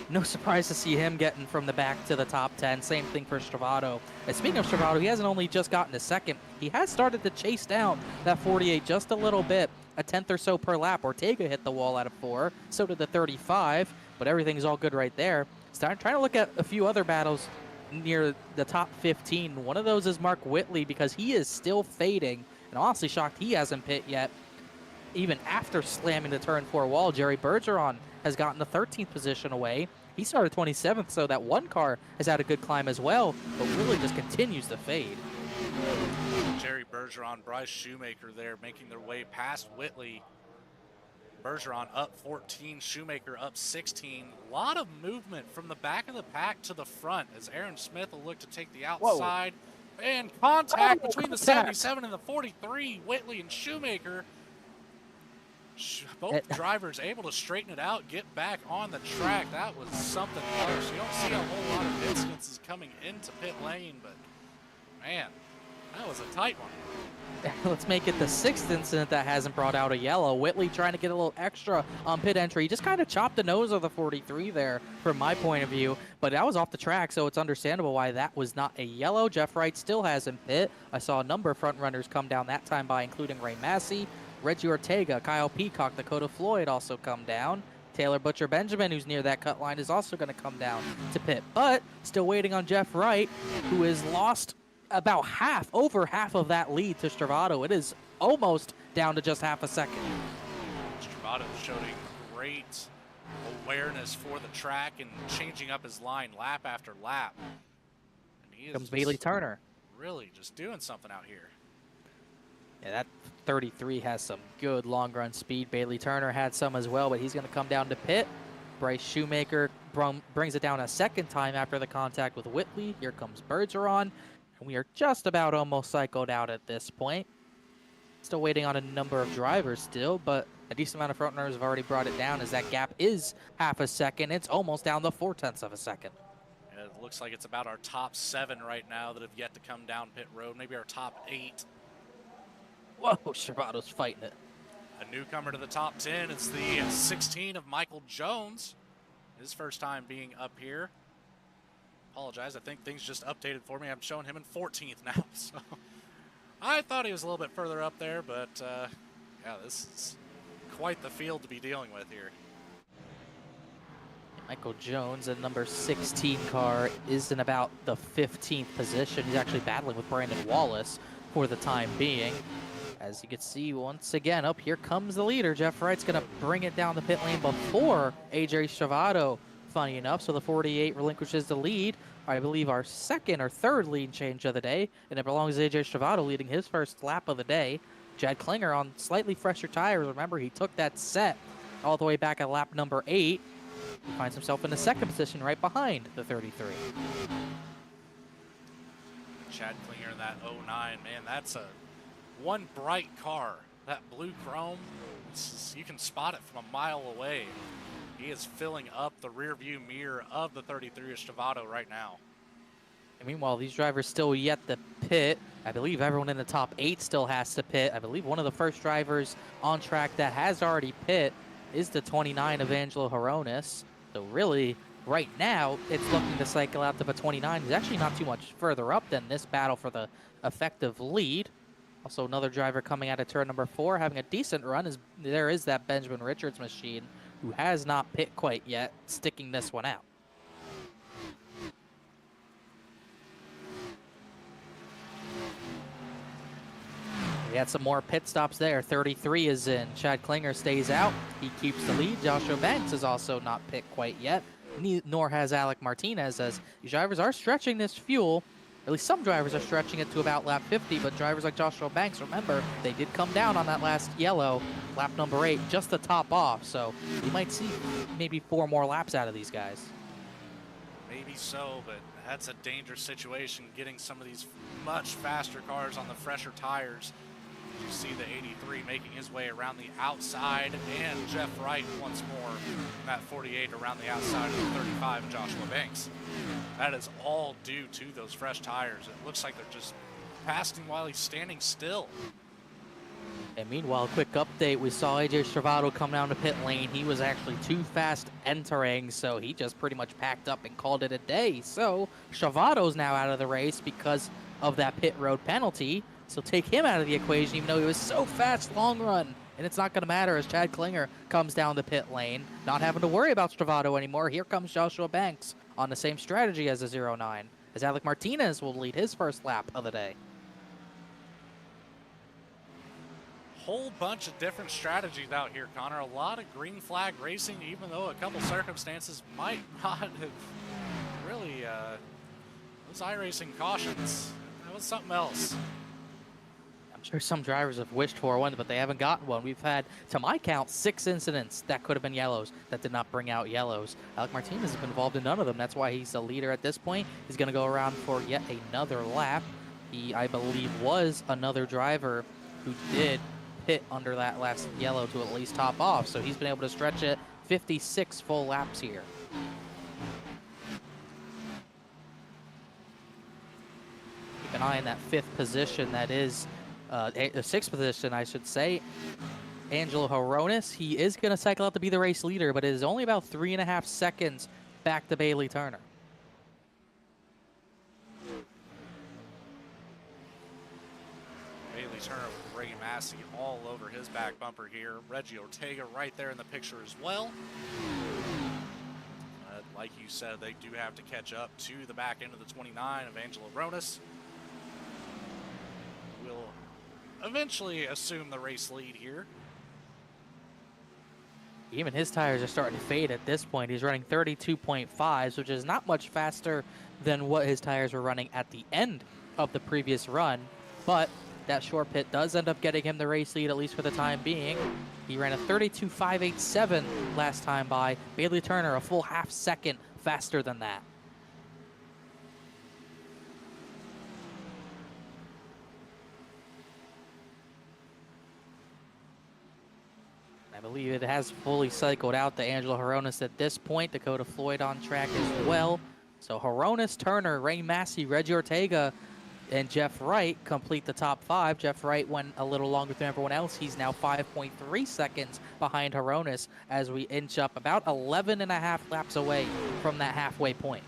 No surprise to see him getting from the back to the top 10. Same thing for Stravato. And speaking of Stravato, he hasn't only just gotten to second. He has started to chase down that 48 just a little bit, a 10th or so per lap. Ortega hit the wall out of 4. So did the 35, but everything's all good right there. Trying to look at a few other battles near the top 15. One of those is Mark Whitley, because he is still fading. And honestly shocked he hasn't pit yet. Even after slamming the turn 4 wall, Jerry Bergeron has gotten the 13th position away. He started 27th, so that one car has had a good climb as well, but really just continues to fade. Jerry Bergeron, Bryce Shoemaker there making their way past Whitley. Bergeron up 14, Shoemaker up 16. A lot of movement from the back of the pack to the front as Aaron Smith will look to take the outside. And contact between the 77 and the 43, Whitley and Shoemaker. Both drivers able to straighten it out, get back on the track. That was something else. You don't see a whole lot of instances coming into pit lane, but man, that was a tight one. Let's make it the 6th incident that hasn't brought out a yellow. Whitley trying to get a little extra on pit entry. He just kind of chopped the nose of the 43 there from my point of view, but that was off the track, so it's understandable why that was not a yellow. Jeff Wright still has him pit. I saw a number of front runners come down that time by, including Ray Massey, Reggie Ortega, Kyle Peacock, Dakota Floyd also come down. Taylor Butcher Benjamin, who's near that cut line, is also going to come down to pit, but still waiting on Jeff Wright, who has lost about over half of that lead to Stravato. It is almost down to just half a second. Stravato showing great awareness for the track and changing up his line lap after lap. And he Comes Bailey Turner. Really just doing something out here. Yeah, that 33 has some good long run speed. Bailey Turner had some as well, but he's going to come down to pit. Bryce Shoemaker brings it down a second time after the contact with Whitley. Here comes Bergeron. And we are just about almost cycled out at this point. Still waiting on a number of drivers still, but a decent amount of front runners have already brought it down as that gap is half a second. It's almost down to 0.4 of a second. And it looks like it's about our top 7 right now that have yet to come down pit road, maybe our top 8. Whoa, Stravato's fighting it. A newcomer to the top 10 is the 16 of Michael Jones. His first time being up here. Apologize, I think things just updated for me. I'm showing him in 14th now, so I thought he was a little bit further up there, but yeah, this is quite the field to be dealing with here. Michael Jones, a number 16 car, is in about the 15th position. He's actually battling with Brandon Wallace for the time being. As you can see, once again, up here comes the leader. Jeff Wright's going to bring it down the pit lane before AJ Stravato, funny enough. So the 48 relinquishes the lead. I believe our second or third lead change of the day, and it belongs to AJ Stravato leading his first lap of the day. Chad Klinger on slightly fresher tires. Remember, he took that set all the way back at lap number 8. He finds himself in the second position right behind the 33. Chad Klinger in that 09, man, that's a one bright car. That blue chrome, you can spot it from a mile away. He is filling up the rear view mirror of the 33 of Stravato right now. And meanwhile, these drivers still yet to pit. I believe everyone in the top 8 still has to pit. I believe one of the first drivers on track that has already pit is the 29 of Angelo Horonis. So really, right now, it's looking to cycle out to the 29. He's actually not too much further up than this battle for the effective lead. Also, another driver coming out of turn number 4, having a decent run. There is that Benjamin Richards machine, who has not pit quite yet, sticking this one out. We had some more pit stops there. 33 is in. Chad Klinger stays out. He keeps the lead. Joshua Banks is also not pit quite yet, nor has Alec Martinez, as these drivers are stretching this fuel. At least some drivers are stretching it to about lap 50, but drivers like Joshua Banks, remember, they did come down on that last yellow, lap number 8, just to top off. So you might see maybe 4 more laps out of these guys. Maybe so, but that's a dangerous situation, getting some of these much faster cars on the fresher tires. You see the 83 making his way around the outside, and Jeff Wright once more in that 48 around the outside of the 35 of Joshua Banks. That is all due to those fresh tires. It looks like they're just passing while he's standing still. And meanwhile, a quick update, we saw AJ Stravato come down to pit lane. He was actually too fast entering, so he just pretty much packed up and called it a day. So Stravato's now out of the race because of that pit road penalty. So take him out of the equation, even though he was so fast long run. And it's not going to matter as Chad Klinger comes down the pit lane, not having to worry about Stravato anymore. Here comes Joshua Banks on the same strategy as the 09, as Alec Martinez will lead his first lap of the day. Whole bunch of different strategies out here, Connor. A lot of green flag racing, even though a couple circumstances might not have really, those iRacing cautions, that was something else. I'm sure some drivers have wished for one, but they haven't gotten one. We've had, to my count, 6 incidents that could have been yellows that did not bring out yellows. Alec Martinez has been involved in none of them. That's why he's the leader at this point. He's going to go around for yet another lap. He, I believe, was another driver who did pit under that last yellow to at least top off. So he's been able to stretch it 56 full laps here. Keep an eye on that 5th position. That is the 6th position, I should say. Angelo Horonis, he is going to cycle out to be the race leader, but it is only about 3.5 seconds back to Bailey Turner. Bailey Turner with Ray Massey all over his back bumper here. Reggie Ortega right there in the picture as well. Like you said, they do have to catch up to the back end of the 29 of Angelo Horonis. Will eventually assume the race lead here. Even his tires are starting to fade at this point. He's running 32.5s, which is not much faster than what his tires were running at the end of the previous run. But that short pit does end up getting him the race lead, at least for the time being. He ran a 32.587 last time by. Bailey Turner a full half second faster than that. I believe it has fully cycled out to Angelo Horonis at this point. Dakota Floyd on track as well. So Horonis, Turner, Ray Massey, Reggie Ortega, and Jeff Wright complete the top 5. Jeff Wright went a little longer than everyone else. He's now 5.3 seconds behind Horonis as we inch up about 11.5 laps away from that halfway point.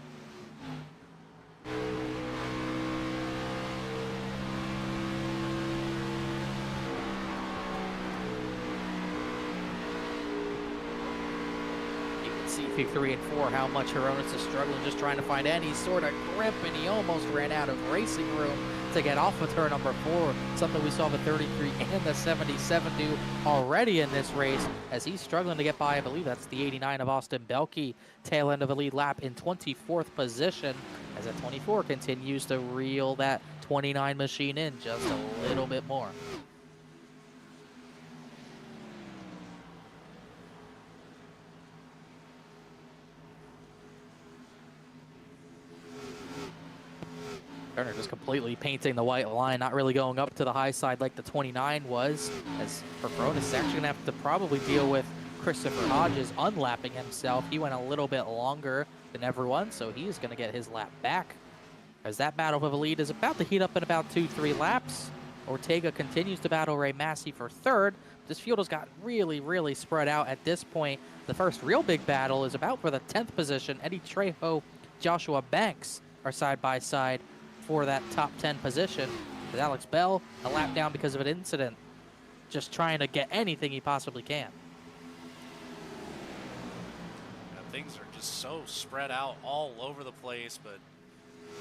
See 3 and 4 how much Horonis is struggling just trying to find any sort of grip, and he almost ran out of racing room to get off of turn number 4, something we saw the 33 and the 77 do already in this race as he's struggling to get by. I believe that's the 89 of Austin Belke, tail end of the lead lap in 24th position as that 24 continues to reel that 29 machine in just a little bit more. Turner just completely painting the white line, not really going up to the high side like the 29 was, as Horonis is actually going to have to probably deal with Christopher Hodges unlapping himself. He went a little bit longer than everyone, so he's going to get his lap back. As that battle for the lead is about to heat up in about 2-3 laps. Ortega continues to battle Ray Massey for 3rd. This field has got really spread out at this point. The first real big battle is about for the 10th position. Eddie Trejo, Joshua Banks are side by side for that top 10 position. With Alex Bell a lap down because of an incident, just trying to get anything he possibly can. Things are just so spread out all over the place, but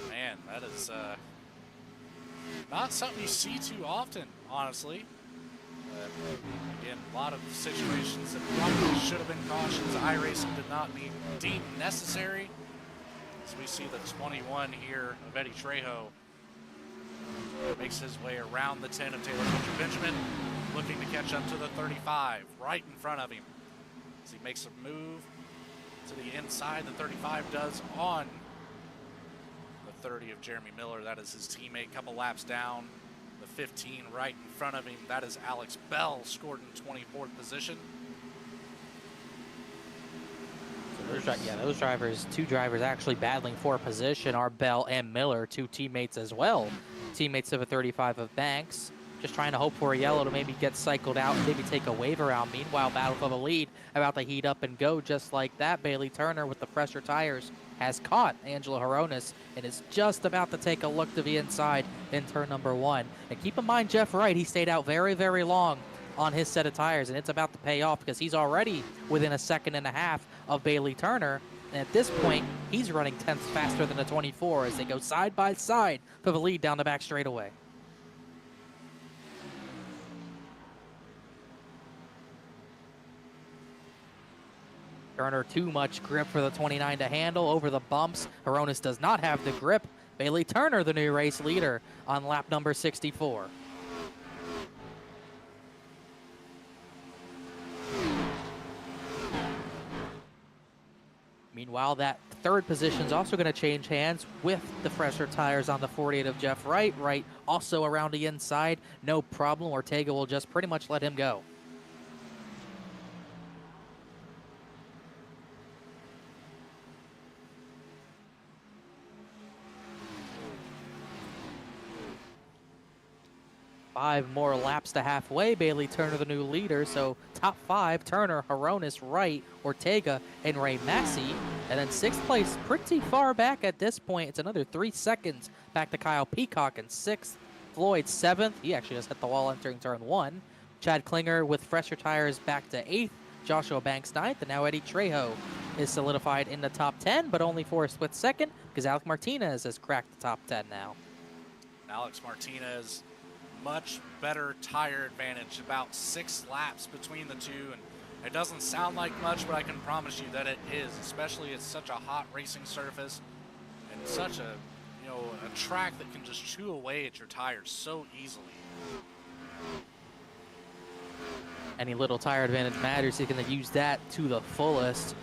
man, that is not something you see too often, honestly. Again, a lot of situations that probably should have been cautions. iRacing did not deem necessary. As we see the 21 here of Eddie Trejo makes his way around the 10 of Taylor Butcher Benjamin, looking to catch up to the 35 right in front of him. As he makes a move to the inside, the 35 does on the 30 of Jeremy Miller. That is his teammate, couple laps down. The 15 right in front of him, that is Alex Bell, scored in 24th position. Those drivers, 2 drivers actually battling for position are Bell and Miller, 2 teammates as well. Teammates of a 35 of Banks, just trying to hope for a yellow to maybe get cycled out and maybe take a wave around. Meanwhile, battle for the lead about to heat up and go just like that. Bailey Turner with the fresher tires has caught Angelo Horonis and is just about to take a look to the inside in turn number 1. And keep in mind, Jeff Wright, he stayed out very long on his set of tires, and it's about to pay off because he's already within 1.5 seconds of Bailey Turner. And at this point, he's running 10ths faster than the 24 as they go side by side for the lead down the back straightaway. Turner, too much grip for the 29 to handle over the bumps. Horonis does not have the grip. Bailey Turner, the new race leader on lap number 64. Meanwhile, that third position is also going to change hands with the fresher tires on the 48 of Jeff Wright. Wright also around the inside. No problem. Ortega will just pretty much let him go. Five more laps to halfway. Bailey Turner, the new leader. So top five, Turner, Horonis, Wright, Ortega, and Ray Massey. And then sixth place, pretty far back at this point. It's another 3 seconds back to Kyle Peacock in sixth. Floyd seventh. He actually just hit the wall entering turn one. Chad Klinger with fresher tires back to eighth. Joshua Banks ninth. And now Eddie Trejo is solidified in the top 10, but only for a split second because Alec Martinez has cracked the top 10 now. Alex Martinez, much better tire advantage, about 6 laps between the two, and it doesn't sound like much, but I can promise you that it is, especially it's such a hot racing surface and such a, a track that can just chew away at your tires so easily. Any little tire advantage matters. He's going to use that to the fullest.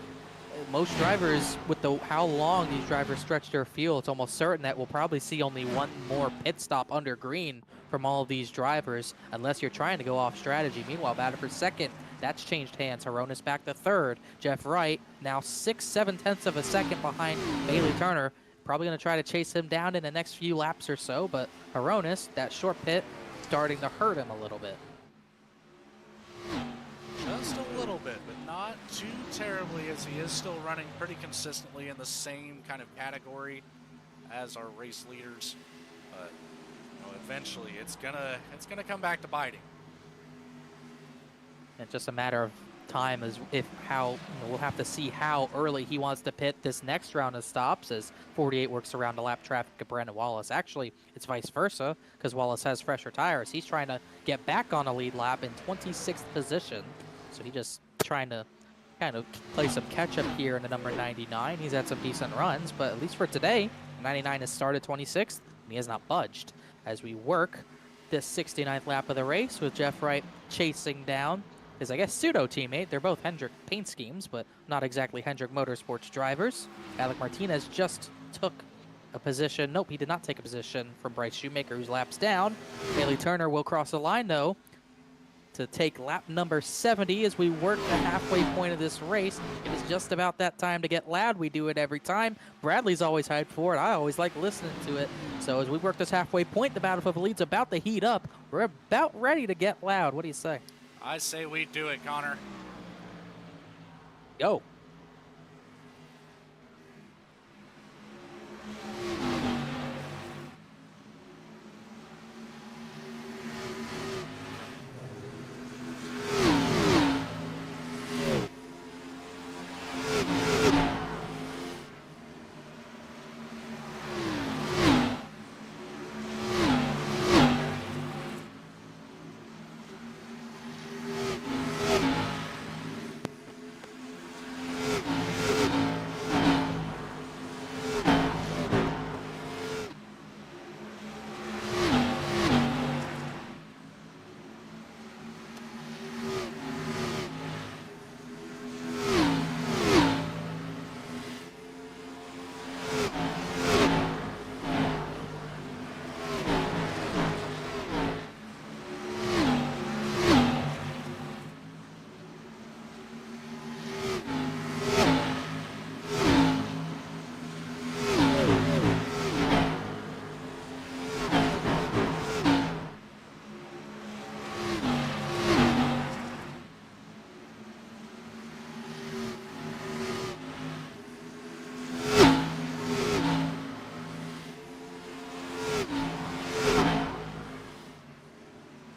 Most drivers, with how long these drivers stretch their fuel, it's almost certain that we'll probably see only one more pit stop under green from all of these drivers, unless you're trying to go off strategy. Meanwhile, battle for second, that's changed hands. Horonis back to third. Jeff Wright now 6/7 of a second behind Bailey Turner. Probably going to try to chase him down in the next few laps or so, but Horonis, that short pit, starting to hurt him a little bit. Just a little bit, but not too terribly, as he is still running pretty consistently in the same kind of category as our race leaders. But eventually, it's gonna come back to biting. It's just a matter of time as we'll have to see how early he wants to pit this next round of stops as 48 works around the lap traffic of Brandon Wallace. Actually, it's vice versa because Wallace has fresher tires. He's trying to get back on a lead lap in 26th position. So he just trying to kind of play some catch-up here in the number 99. He's had some decent runs, but at least for today, 99 has started 26th, and he has not budged as we work this 69th lap of the race with Jeff Wright chasing down his, I guess, pseudo-teammate. They're both Hendrick paint schemes, but not exactly Hendrick Motorsports drivers. Alec Martinez just took a position. Nope, he did not take a position from Bryce Shoemaker, who's laps down. Bailey Turner will cross the line, though, to take lap number 70 as we work the halfway point of this race. It is just about that time to get loud. We do it every time. Bradley's always hyped for it. I always like listening to it. So as we work this halfway point, the battle for the lead's about to heat up. We're about ready to get loud. What do you say? I say we do it, Connor. Go.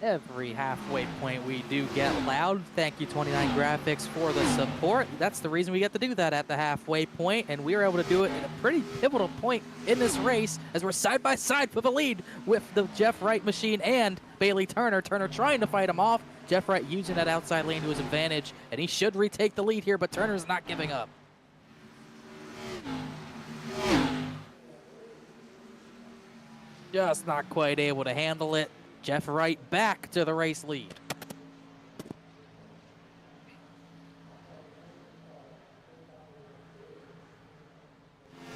Every halfway point we do get loud. Thank you 29 Graphics for the support. That's the reason we get to do that at the halfway point, and we were able to do it at a pretty pivotal point in this race as we're side by side for the lead with the Jeff Wright machine and Bailey Turner. Turner trying to fight him off. Jeff Wright using that outside lane to his advantage, and he should retake the lead here, but Turner's not giving up. Just not quite able to handle it. Jeff Wright back to the race lead.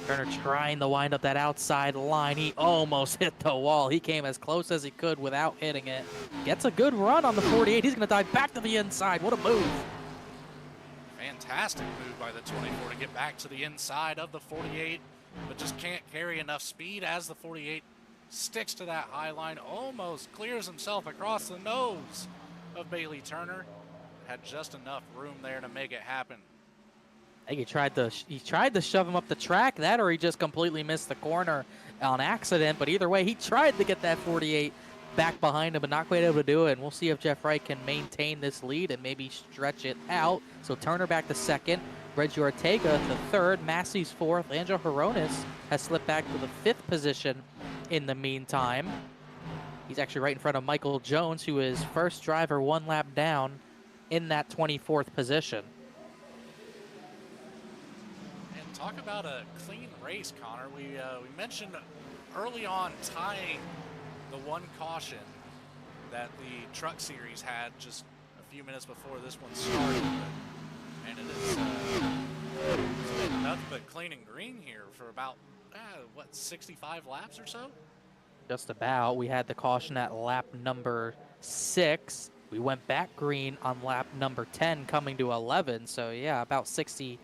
Turner trying to wind up that outside line. He almost hit the wall. He came as close as he could without hitting it. Gets a good run on the 48. He's going to dive back to the inside. What a move. Fantastic move by the 24 to get back to the inside of the 48, but just can't carry enough speed as the 48 sticks to that high line, almost clears himself across the nose of Bailey Turner. Had just enough room there to make it happen. I think he tried to shove him up the track, that or he just completely missed the corner on accident. But either way, he tried to get that 48 back behind him, but not quite able to do it. And we'll see if Jeff Wright can maintain this lead and maybe stretch it out. So Turner back to second, Reggie Ortega to third, Massey's fourth. Angel Horonis has slipped back to the fifth position in the meantime. He's actually right in front of Michael Jones, who is first driver one lap down in that 24th position. Talk about a clean race, Connor. We mentioned early on tying the one caution that the truck series had just a few minutes before this one started. And it is it's been nothing but clean and green here for about, 65 laps or so? Just about. We had the caution at lap number 6. We went back green on lap number 10 coming to 11. So yeah, about 66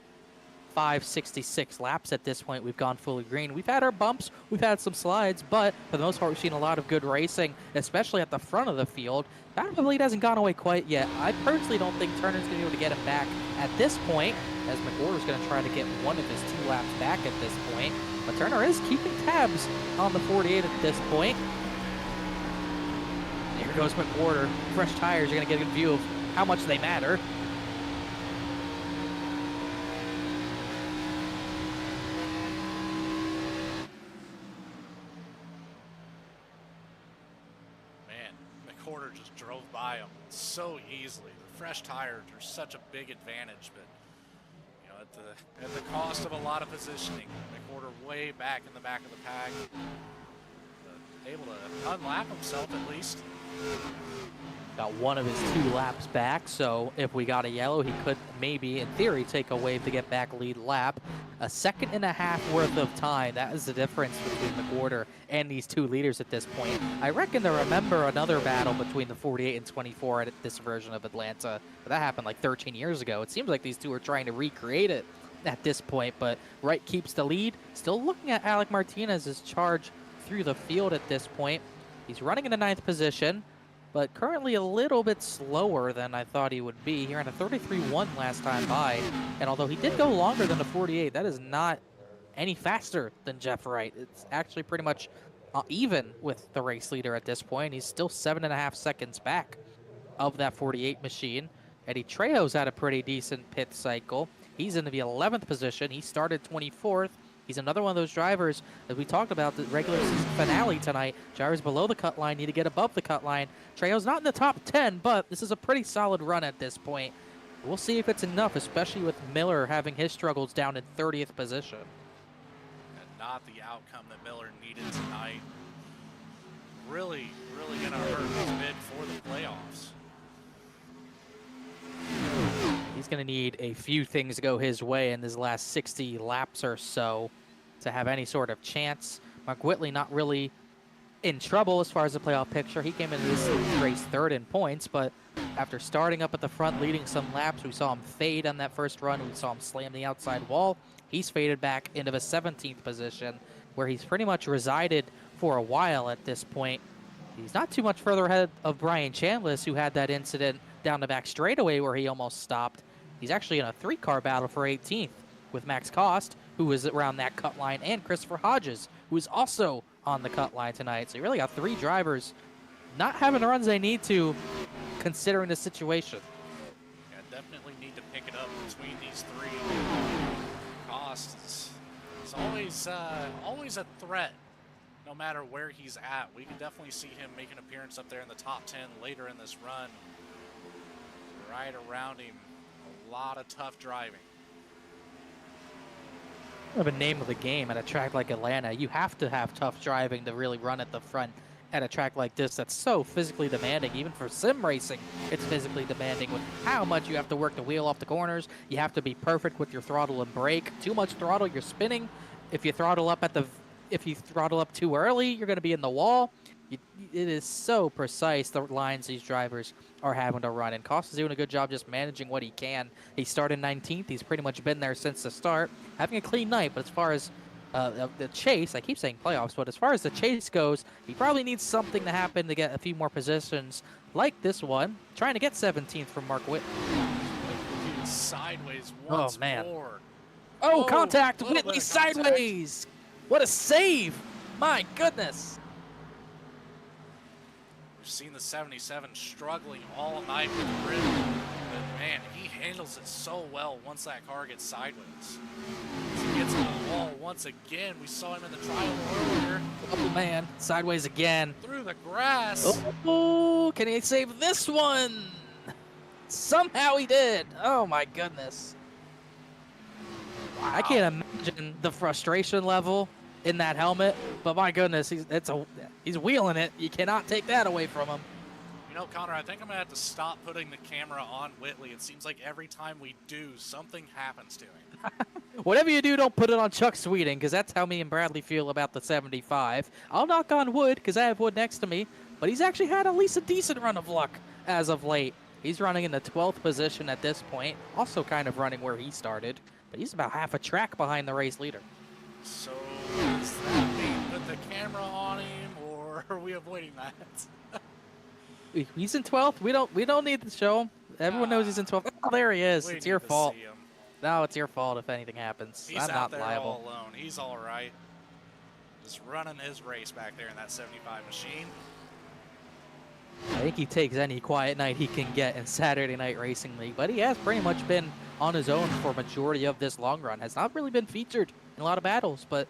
laps at this point. We've gone fully green. We've had our bumps, we've had some slides, but for the most part, we've seen a lot of good racing, especially at the front of the field. Battle of the lead hasn't gone away quite yet. I personally don't think Turner's going to be able to get him back at this point, as McWhorter's going to try to get one of his 2 laps back at this point. But Turner is keeping tabs on the 48 at this point. Here goes McWhorter. Fresh tires, you're going to get a good view of how much they matter. Just drove by him so easily. The fresh tires are such a big advantage, but you know, at the cost of a lot of positioning. McWhorter way back in the back of the pack, but able to unlap himself at least. Got one of his 2 laps back, so if we got a yellow, he could maybe, in theory, take a wave to get back lead lap. A 1.5 seconds worth of time. That is the difference between McWhorter and these 2 leaders at this point. I reckon to remember another battle between the 48 and 24 at this version of Atlanta, but that happened like 13 years ago. It seems like these 2 are trying to recreate it at this point, but Wright keeps the lead. Still looking at Alec Martinez's charge through the field at this point. He's running in the 9th position, but currently a little bit slower than I thought he would be. He ran a 33.1 last time by, and although he did go longer than the 48, that is not any faster than Jeff Wright. It's actually pretty much even with the race leader at this point. He's still 7.5 seconds back of that 48 machine. Eddie Trejo's had a pretty decent pit cycle. He's in the 11th position. He started 24th. He's another one of those drivers that we talked about the regular season finale tonight. Drivers below the cut line need to get above the cut line. Trejo's not in the top 10, but this is a pretty solid run at this point. We'll see if it's enough, especially with Miller having his struggles down in 30th position. And not the outcome that Miller needed tonight. Really going to hurt his bid for the playoffs. He's going to need a few things to go his way in his last 60 laps or so to have any sort of chance. Mark Whitley not really in trouble as far as the playoff picture. He came into this race 3rd in points, but after starting up at the front, leading some laps, we saw him fade on that first run. We saw him slam the outside wall. He's faded back into the 17th position, where he's pretty much resided for a while at this point. He's not too much further ahead of Brian Chambliss, who had that incident down the back straightaway where he almost stopped. He's actually in a 3-car battle for 18th with Max Cost, who is around that cut line, and Christopher Hodges, who is also on the cut line tonight. So you really got 3 drivers not having the runs they need to, considering the situation. Yeah, definitely need to pick it up between these 3. Cost is always a threat, no matter where he's at. We can definitely see him make an appearance up there in the top 10 later in this run. Right around him, a lot of tough driving. Of a name of the game at a track like Atlanta, you have to have tough driving to really run at the front at a track like this that's so physically demanding. Even for sim racing, it's physically demanding with how much you have to work the wheel off the corners. You have to be perfect with your throttle and brake. Too much throttle, you're spinning, If you throttle up too early, you're going to be in the wall. It is so precise, the lines these drivers are having to run, and Costa's doing a good job just managing what he can. He started 19th. He's pretty much been there since the start, having a clean night. But as far as the chase, I keep saying playoffs, but as far as the chase goes, he probably needs something to happen to get a few more positions, like this one, trying to get 17th from Mark Whit. Sideways once man. more. Oh, contact! little bit Whitley of contact. sideways! What a save! My goodness! We've seen the 77 struggling all night with the grid, but man, he handles it so well once that car gets sideways. As he gets on the wall once again. We saw him in the trial earlier. Oh man, sideways again. Through the grass. Oh, can he save this one? Somehow he did. Oh my goodness. Wow. I can't imagine the frustration level in that helmet, but my goodness, he's wheeling it. You cannot take that away from him. You know, Connor, I think I'm going to have to stop putting the camera on Whitley. It seems like every time we do, something happens to him. Whatever you do, don't put it on Chuck Sweeting, because that's how me and Bradley feel about the 75. I'll knock on wood, because I have wood next to me, but he's actually had at least a decent run of luck as of late. He's running in the 12th position at this point, also kind of running where he started, but he's about half a track behind the race leader. So, does that mean put the camera on him, or are we avoiding that? He's in 12th. We don't need to show him. Everyone knows he's in 12th. Oh, there he is. We It's your need to fault. see him. No, it's your fault if anything happens. He's I'm out not there liable. all alone. He's all right. Just running his race back there in that 75 machine. I think he takes any quiet night he can get in Saturday Night Racing League, but he has pretty much been on his own for a majority of this long run. Has not really been featured in a lot of battles, but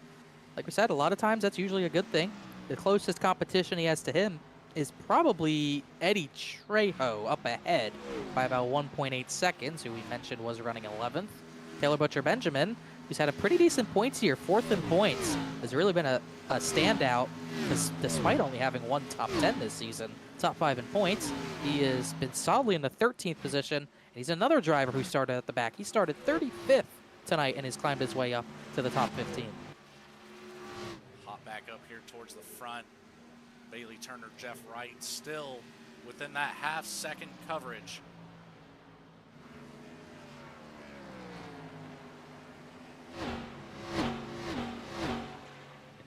like we said, a lot of times that's usually a good thing. The closest competition he has to him is probably Eddie Trejo, up ahead by about 1.8 seconds, who we mentioned was running 11th. Taylor Butcher Benjamin, who's had a pretty decent points here, 4th in points, has really been a standout despite only having one top 10 this season. Top 5 in points. He has been solidly in the 13th position, and he's another driver who started at the back. He started 35th tonight and has climbed his way up to the top 15. Hop back up here towards the front. Bailey Turner, Jeff Wright still within that half-second coverage.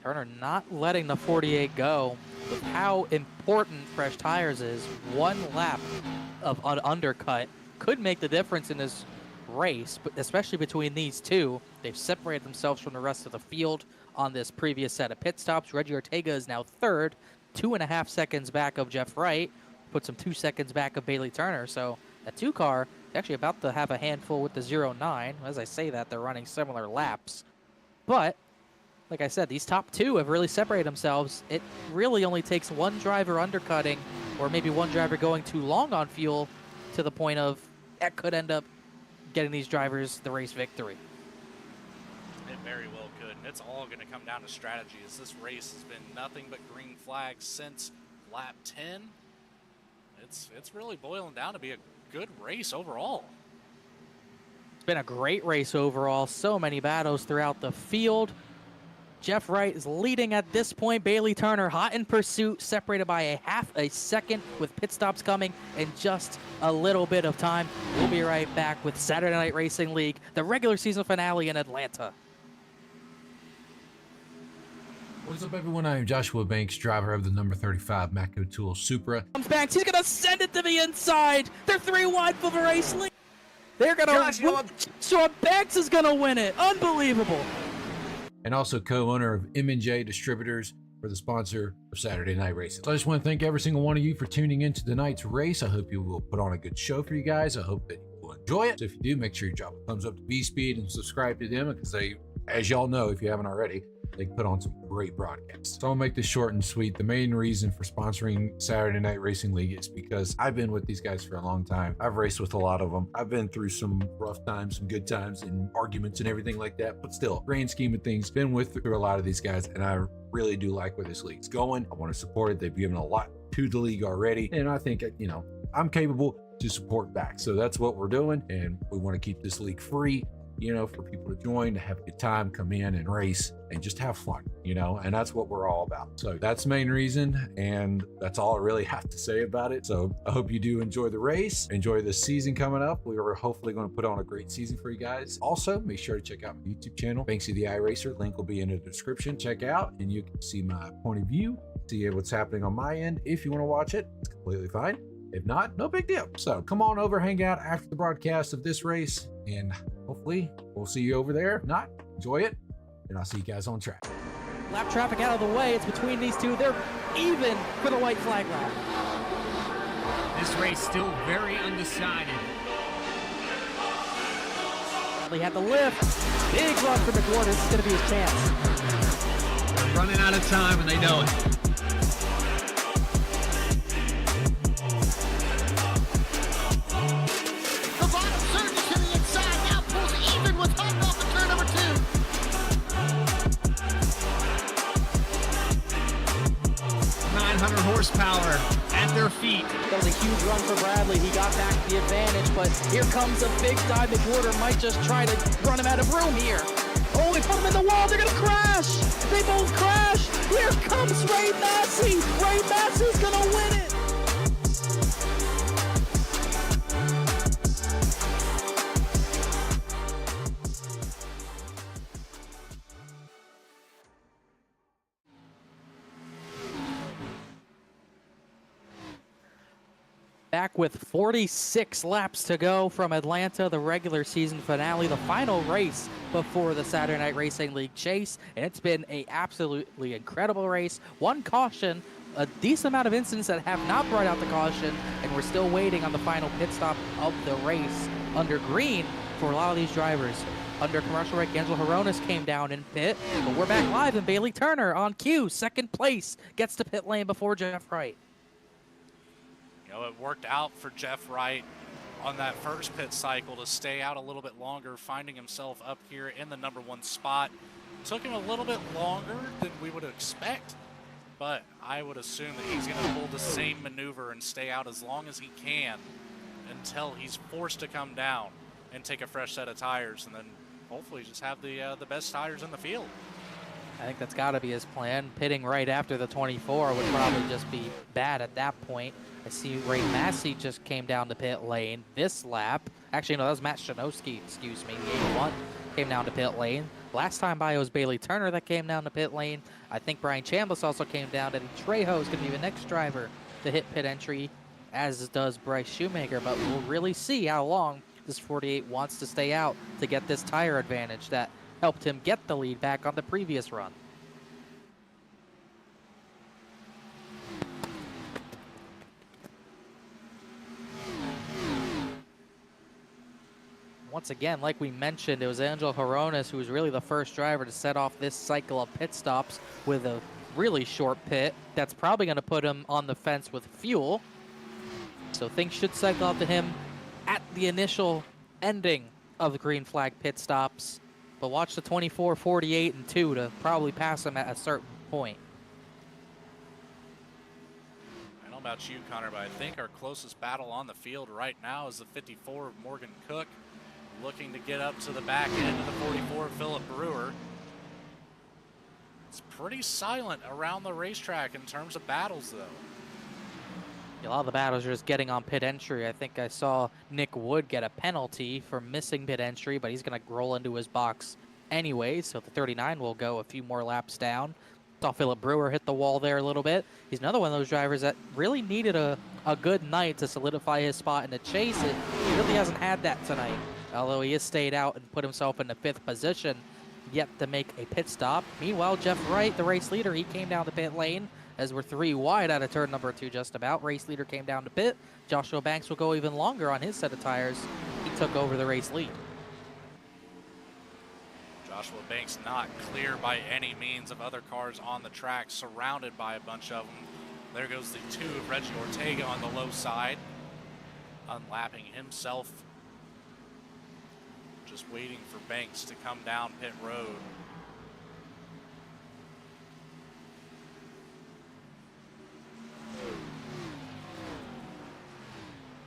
Turner not letting the 48 go. With how important fresh tires is, one lap of an undercut could make the difference in this race, but especially between these two. They've separated themselves from the rest of the field on this previous set of pit stops. Reggie Ortega is now third, 2.5 seconds back of Jeff Wright, puts him 2 seconds back of Bailey Turner. So that 2 car is actually about to have a handful with the 09. As I say that, they're running similar laps. But like I said, these top 2 have really separated themselves. It really only takes one driver undercutting or maybe one driver going too long on fuel to the point of that could end up getting these drivers the race victory. It very well could, and it's all going to come down to strategy, as this race has been nothing but green flags since lap 10. It's really boiling down to be a good race overall. It's been a great race overall. So many battles throughout the field. Jeff Wright is leading at this point. Bailey Turner hot in pursuit, separated by a half a second with pit stops coming in just a little bit of time. We'll be right back with Saturday Night Racing League, the regular season finale in Atlanta. What's up, everyone? I am Joshua Banks, driver of the number 35 Mako Tool Supra. Comes Banks, he's gonna send it to the inside. They're 3 wide for the race lead. They're gonna so Banks is gonna win it. Unbelievable. And also co-owner of M&J Distributors for the sponsor of Saturday Night Racing. So I just want to thank every single one of you for tuning into tonight's race. I hope you will put on a good show for you guys. I hope that you will enjoy it. So if you do, make sure you drop a thumbs up to B-Speed and subscribe to them, because they, as y'all know, if you haven't already, they put on some great broadcasts. So I'll make this short and sweet. The main reason for sponsoring Saturday Night Racing League is because I've been with these guys for a long time. I've raced with a lot of them. I've been through some rough times, some good times, and arguments and everything like that. But still, grand scheme of things, been through a lot of these guys, and I really do like where this league's going. I want to support it. They've given a lot to the league already, and I think, you know, I'm capable to support back. So that's what we're doing, and we want to keep this league free you know, for people to join, to have a good time, come in and race and just have fun, you know, and that's what we're all about. So that's the main reason, and that's all I really have to say about it. So I hope you do enjoy the race, enjoy the season coming up. We are hopefully going to put on a great season for you guys. Also, make sure to check out my YouTube channel, Banksy the iRacer. Link will be in the description. Check out, and you can see my point of view, see what's happening on my end. If you want to watch it, it's completely fine. If not, no big deal. So come on over, hang out after the broadcast of this race, and hopefully we'll see you over there. If not, enjoy it, and I'll see you guys on track. Lap traffic out of the way. It's between these two. They're even for the white flag lap. This race still very undecided. Bradley had the lift. Big run for McWhorter. This is going to be his chance. They're running out of time, and they know it. The bottom surges to the inside, now pulls even with Hutton off of turn number 2. 900 horsepower at their feet. That was a huge run for Bradley. He got back the advantage, but here comes a big dive. McWhorter might just try to run him out of room here. Oh, he put him in the wall. They're going to crash. They both crash. Here comes Ray Massey. Ray Massey's going to win it. Back with 46 laps to go from Atlanta, the regular season finale, the final race before the Saturday Night Racing League chase, and it's been a absolutely incredible race. One caution, a decent amount of incidents that have not brought out the caution, and we're still waiting on the final pit stop of the race under green for a lot of these drivers. Under commercial break, Angel Horonis came down in pit, but we're back live, and Bailey Turner on cue, second place, gets to pit lane before Jeff Wright. You know, it worked out for Jeff Wright on that first pit cycle to stay out a little bit longer, finding himself up here in the #1 spot. Took him a little bit longer than we would expect, but I would assume that he's going to pull the same maneuver and stay out as long as he can until he's forced to come down and take a fresh set of tires, and then hopefully just have the best tires in the field. I think that's got to be his plan. Pitting right after the 24 would probably just be bad at that point. I see Ray Massey just came down the pit lane this lap. Actually, no, that was Matt Shanowski, excuse me. The 81 came down to pit lane. Last time by, it was Bailey Turner that came down to pit lane. I think Brian Chambliss also came down, and Trejo is going to be the next driver to hit pit entry, as does Bryce Shoemaker. But we'll really see how long this 48 wants to stay out to get this tire advantage that helped him get the lead back on the previous run. Once again, like we mentioned, it was Angel Horonis who was really the first driver to set off this cycle of pit stops with a really short pit. That's probably going to put him on the fence with fuel. So things should cycle out to him at the initial ending of the green flag pit stops. But watch the 24, 48, and 2 to probably pass him at a certain point. I don't know about you, Connor, but I think our closest battle on the field right now is the 54 of Morgan Cook, looking to get up to the back end of the 44 of Philip Brewer. It's pretty silent around the racetrack in terms of battles, though. A lot of the battles are just getting on pit entry. I think I saw Nick Wood get a penalty for missing pit entry, but he's going to roll into his box anyway, so the 39 will go a few more laps down. Saw Philip Brewer hit the wall there a little bit. He's another one of those drivers that really needed a good night to solidify his spot in the chase. He really hasn't had that tonight, although he has stayed out and put himself in the 5th position, yet to make a pit stop. Meanwhile, Jeff Wright, the race leader, he came down the pit lane as we're 3 wide out of turn number 2 just about. Race leader came down to pit. Joshua Banks will go even longer on his set of tires. He took over the race lead. Joshua Banks not clear by any means of other cars on the track, surrounded by a bunch of them. There goes the 2 of Reggie Ortega on the low side, unlapping himself. Just waiting for Banks to come down pit road.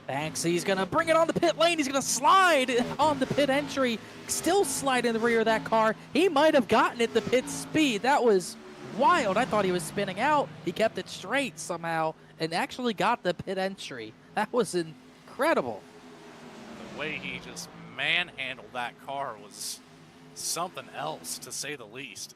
Banks, he's going to bring it on the pit lane. He's going to slide on the pit entry, still slide in the rear of that car. He might have gotten it the pit speed. That was wild. I thought he was spinning out. He kept it straight somehow and actually got the pit entry. That was incredible. The way he just manhandled that car was something else, to say the least.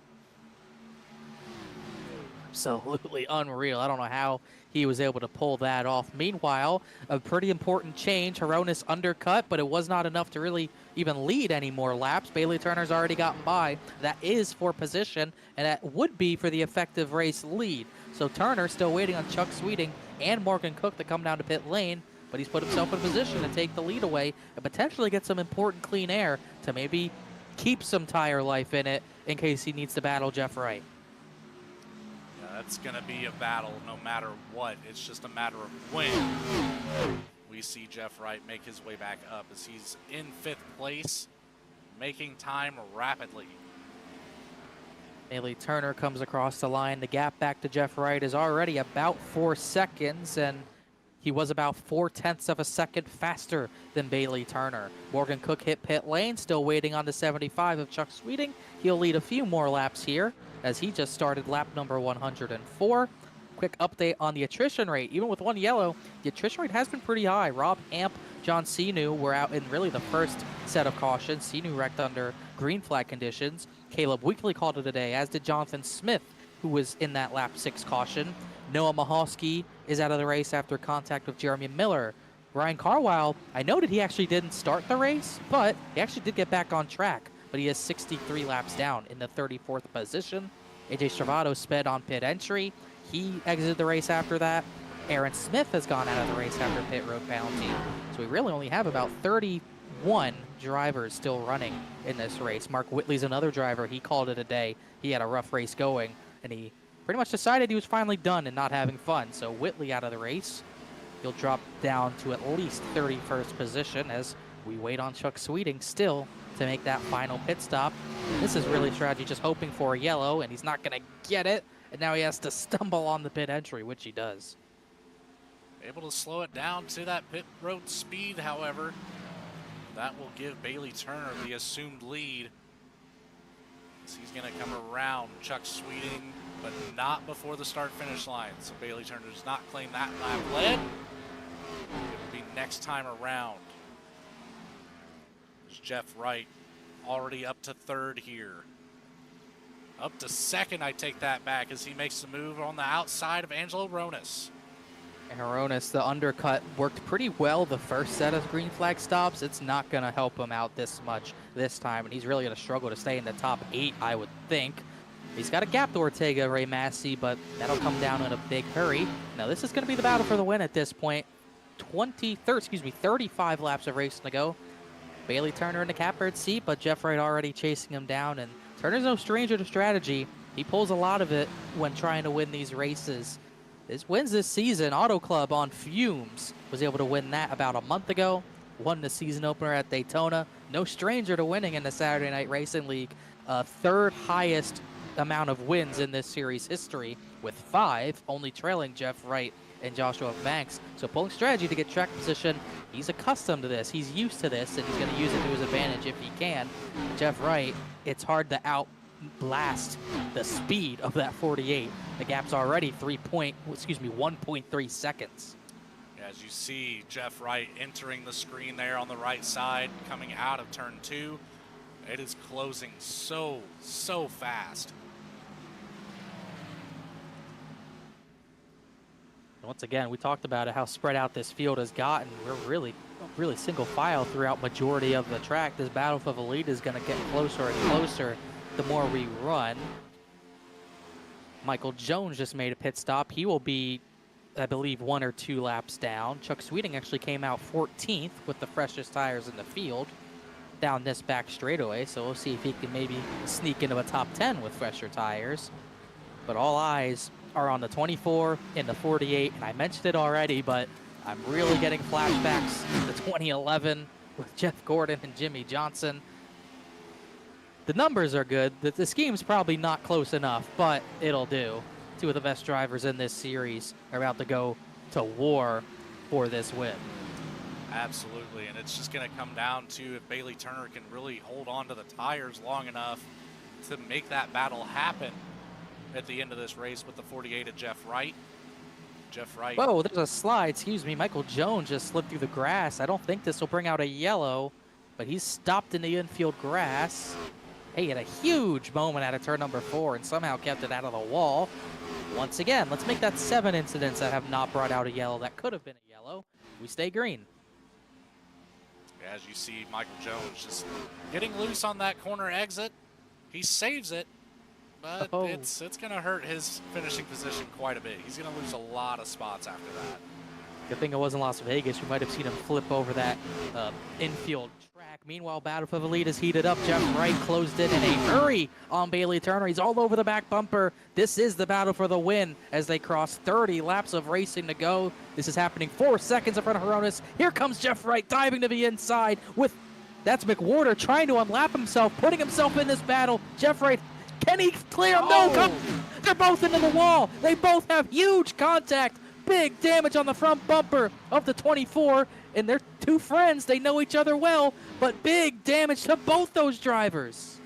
Absolutely unreal. I don't know how he was able to pull that off. Meanwhile, a pretty important change. Hronis undercut, but it was not enough to really even lead any more laps. Bailey Turner's already gotten by. That is for position, and that would be for the effective race lead. So Turner still waiting on Chuck Sweeting and Morgan Cook to come down to pit lane, but he's put himself in position to take the lead away and potentially get some important clean air to maybe keep some tire life in it in case he needs to battle Jeff Wright. That's going to be a battle no matter what. It's just a matter of when we see Jeff Wright make his way back up, as he's in 5th place, making time rapidly. Bailey Turner comes across the line. The gap back to Jeff Wright is already about 4 seconds, and he was about 0.4 of a second faster than Bailey Turner. Morgan Cook hit pit lane, still waiting on the 75 of Chuck Sweeting. He'll lead a few more laps here, as he just started lap number 104. Quick update on the attrition rate. Even with 1 yellow, the attrition rate has been pretty high. Rob Hamp, John Sinu were out in really the first set of cautions. Sinu wrecked under green flag conditions. Caleb Weekly called it a day, as did Jonathan Smith, who was in that lap 6 caution. Noah Mahalski is out of the race after contact with Jeremy Miller. Ryan Carwile, I noted he actually didn't start the race, but he actually did get back on track. But he is 63 laps down in the 34th position. AJ Stravato sped on pit entry. He exited the race after that. Aaron Smith has gone out of the race after pit road penalty. So we really only have about 31 drivers still running in this race. Mark Whitley's another driver. He called it a day. He had a rough race going, and he pretty much decided he was finally done and not having fun. So Whitley out of the race. He'll drop down to at least 31st position as we wait on Chuck Sweeting still to make that final pit stop. This is really strategy, just hoping for a yellow, and he's not going to get it. And now he has to stumble on the pit entry, which he does. Able to slow it down to that pit road speed, however. That will give Bailey Turner the assumed lead. So he's going to come around Chuck Sweeting, but not before the start-finish line. So Bailey Turner does not claim that lap lead. It will be next time around. There's Jeff Wright already up to 3rd here. Up to 2nd, I take that back, as he makes the move on the outside of Angelo Hronis. And Hronis, the undercut, worked pretty well the first set of green flag stops. It's not going to help him out this much this time, and he's really going to struggle to stay in the top 8, I would think. He's got a gap to Ortega, Ray Massey, but that'll come down in a big hurry. Now, this is going to be the battle for the win at this point. 35 laps of racing to go. Bailey Turner in the catbird seat, but Jeff Wright already chasing him down, and Turner's no stranger to strategy. He pulls a lot of it when trying to win these races. His wins this season, Auto Club on fumes, was able to win that about a month ago. Won the season opener at Daytona. No stranger to winning in the Saturday Night Racing League. 3rd highest amount of wins in this series history, with 5, only trailing Jeff Wright and Joshua Banks. So pulling strategy to get track position, he's accustomed to this. He's used to this, and he's going to use it to his advantage if he can. Jeff Wright, it's hard to outblast the speed of that 48. The gap's already 1.3 seconds. As you see Jeff Wright entering the screen there on the right side, coming out of turn 2, it is closing so fast. Once again, we talked about it, how spread out this field has gotten. We're really single file throughout majority of the track. This battle for the lead is going to get closer and closer the more we run. Michael Jones just made a pit stop. He will be, I believe, 1 or 2 laps down. Chuck Sweeting actually came out 14th with the freshest tires in the field down this back straightaway. So we'll see if he can maybe sneak into a top 10 with fresher tires. But all eyes are on the 24 and the 48, and I mentioned it already, but I'm really getting flashbacks to 2011 with Jeff Gordon and Jimmy Johnson. The numbers are good. The scheme's probably not close enough, but it'll do. 2 of the best drivers in this series are about to go to war for this win. Absolutely, and it's just going to come down to if Bailey Turner can really hold on to the tires long enough to make that battle happen at the end of this race with the 48 of Jeff Wright. Jeff Wright. Whoa, there's a slide. Excuse me. Michael Jones just slipped through the grass. I don't think this will bring out a yellow, but he's stopped in the infield grass. He had a huge moment out of turn number 4 and somehow kept it out of the wall. Once again, let's make that 7 incidents that have not brought out a yellow. That could have been a yellow. We stay green. As you see, Michael Jones just getting loose on that corner exit. He saves it, but it's going to hurt his finishing position quite a bit. He's going to lose a lot of spots after that. Good thing it wasn't Las Vegas. We might have seen him flip over that infield track. Meanwhile, battle for the lead is heated up. Jeff Wright closed in a hurry on Bailey Turner. He's all over the back bumper. This is the battle for the win as they cross 30 laps of racing to go. This is happening 4 seconds in front of Hronis. Here comes Jeff Wright diving to the inside with, that's McWhorter trying to unlap himself, putting himself in this battle. Jeff Wright, can he clear him? No, come. They're both into the wall. They both have huge contact. Big damage on the front bumper of the 24, and they're two friends. They know each other well, but big damage to both those drivers.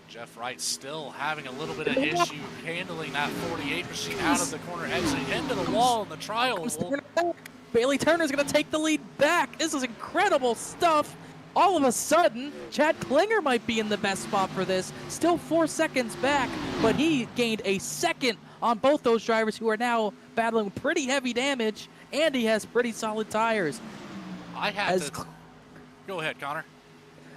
Jeff Wright still having a little bit of issue handling that 48 machine out of the corner exit into the wall in the trial. Bailey Turner's going to take the lead back. This is incredible stuff. All of a sudden, Chad Klinger might be in the best spot for this. Still 4 seconds back, but he gained a second on both those drivers who are now battling pretty heavy damage, and he has pretty solid tires. Go ahead, Connor.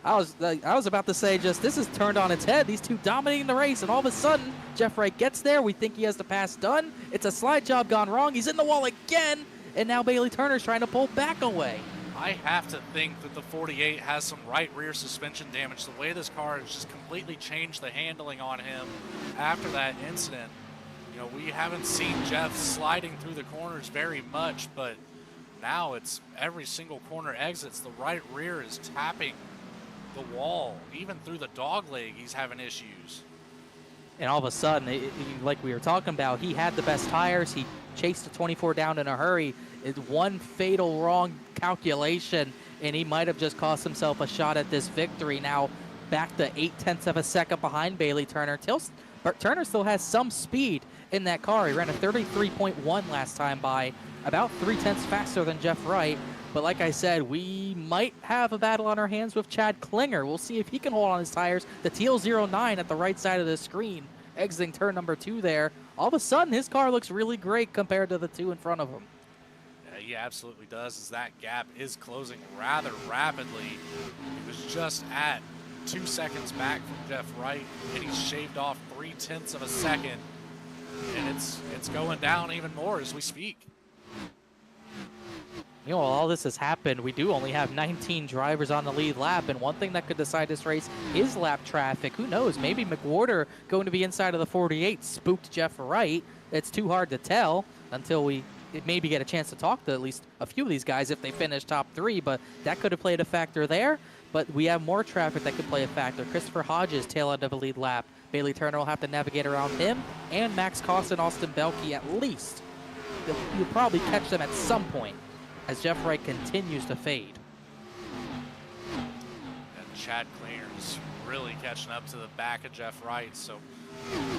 I was about to say, just this is turned on its head. These two dominating the race, and all of a sudden, Jeff Wright gets there. We think he has the pass done. It's a slide job gone wrong. He's in the wall again, and now Bailey Turner's trying to pull back away. I have to think that the 48 has some right rear suspension damage. The way this car has just completely changed the handling on him after that incident. You know, we haven't seen Jeff sliding through the corners very much, but now it's every single corner exits. The right rear is tapping the wall. Even through the dog leg, he's having issues. And all of a sudden, like we were talking about, he had the best tires. He chased the 24 down in a hurry. It's one fatal wrong calculation, and he might have just cost himself a shot at this victory. Now back to 0.8 of a second behind Bailey Turner. Turner still has some speed in that car. He ran a 33.1 last time by, about 0.3 faster than Jeff Wright. But like I said, we might have a battle on our hands with Chad Klinger. We'll see if he can hold on his tires. The Teal 09 at the right side of the screen, exiting turn number 2 there. All of a sudden, his car looks really great compared to the two in front of him. Yeah, he absolutely does, as that gap is closing rather rapidly. He was just at 2 seconds back from Jeff Wright, and he's shaved off 0.3 of a second. And it's going down even more as we speak. You know, while all this has happened, we do only have 19 drivers on the lead lap, and one thing that could decide this race is lap traffic. Who knows? Maybe McWhorter going to be inside of the 48 spooked Jeff Wright. It's too hard to tell until we maybe get a chance to talk to at least a few of these guys if they finish top 3, but that could have played a factor there. But we have more traffic that could play a factor. Christopher Hodges, tail end of the lead lap. Bailey Turner will have to navigate around him, and Max Cost and Austin Belke at least. You'll probably catch them at some point as Jeff Wright continues to fade. And Chad Klinger's really catching up to the back of Jeff Wright. So,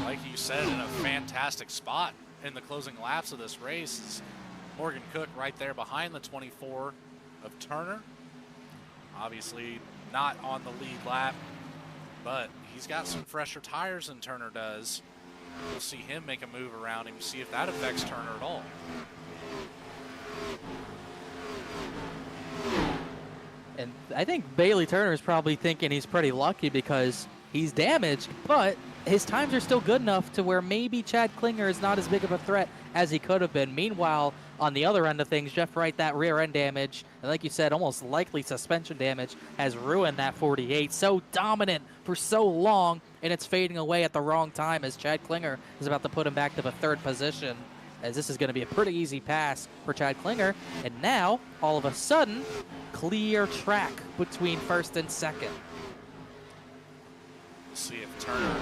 like you said, in a fantastic spot in the closing laps of this race is Morgan Cook right there behind the 24 of Turner. Obviously not on the lead lap, but he's got some fresher tires than Turner does. We'll see him make a move around him, see if that affects Turner at all. And I think Bailey Turner is probably thinking he's pretty lucky because he's damaged, but his times are still good enough to where maybe Chad Klinger is not as big of a threat as he could have been. Meanwhile, on the other end of things, Jeff Wright, that rear end damage, and like you said, almost likely suspension damage, has ruined that 48. So dominant for so long, and it's fading away at the wrong time as Chad Klinger is about to put him back to the 3rd position, as this is going to be a pretty easy pass for Chad Klinger. And now, all of a sudden, clear track between 1st and 2nd. We'll see if Turner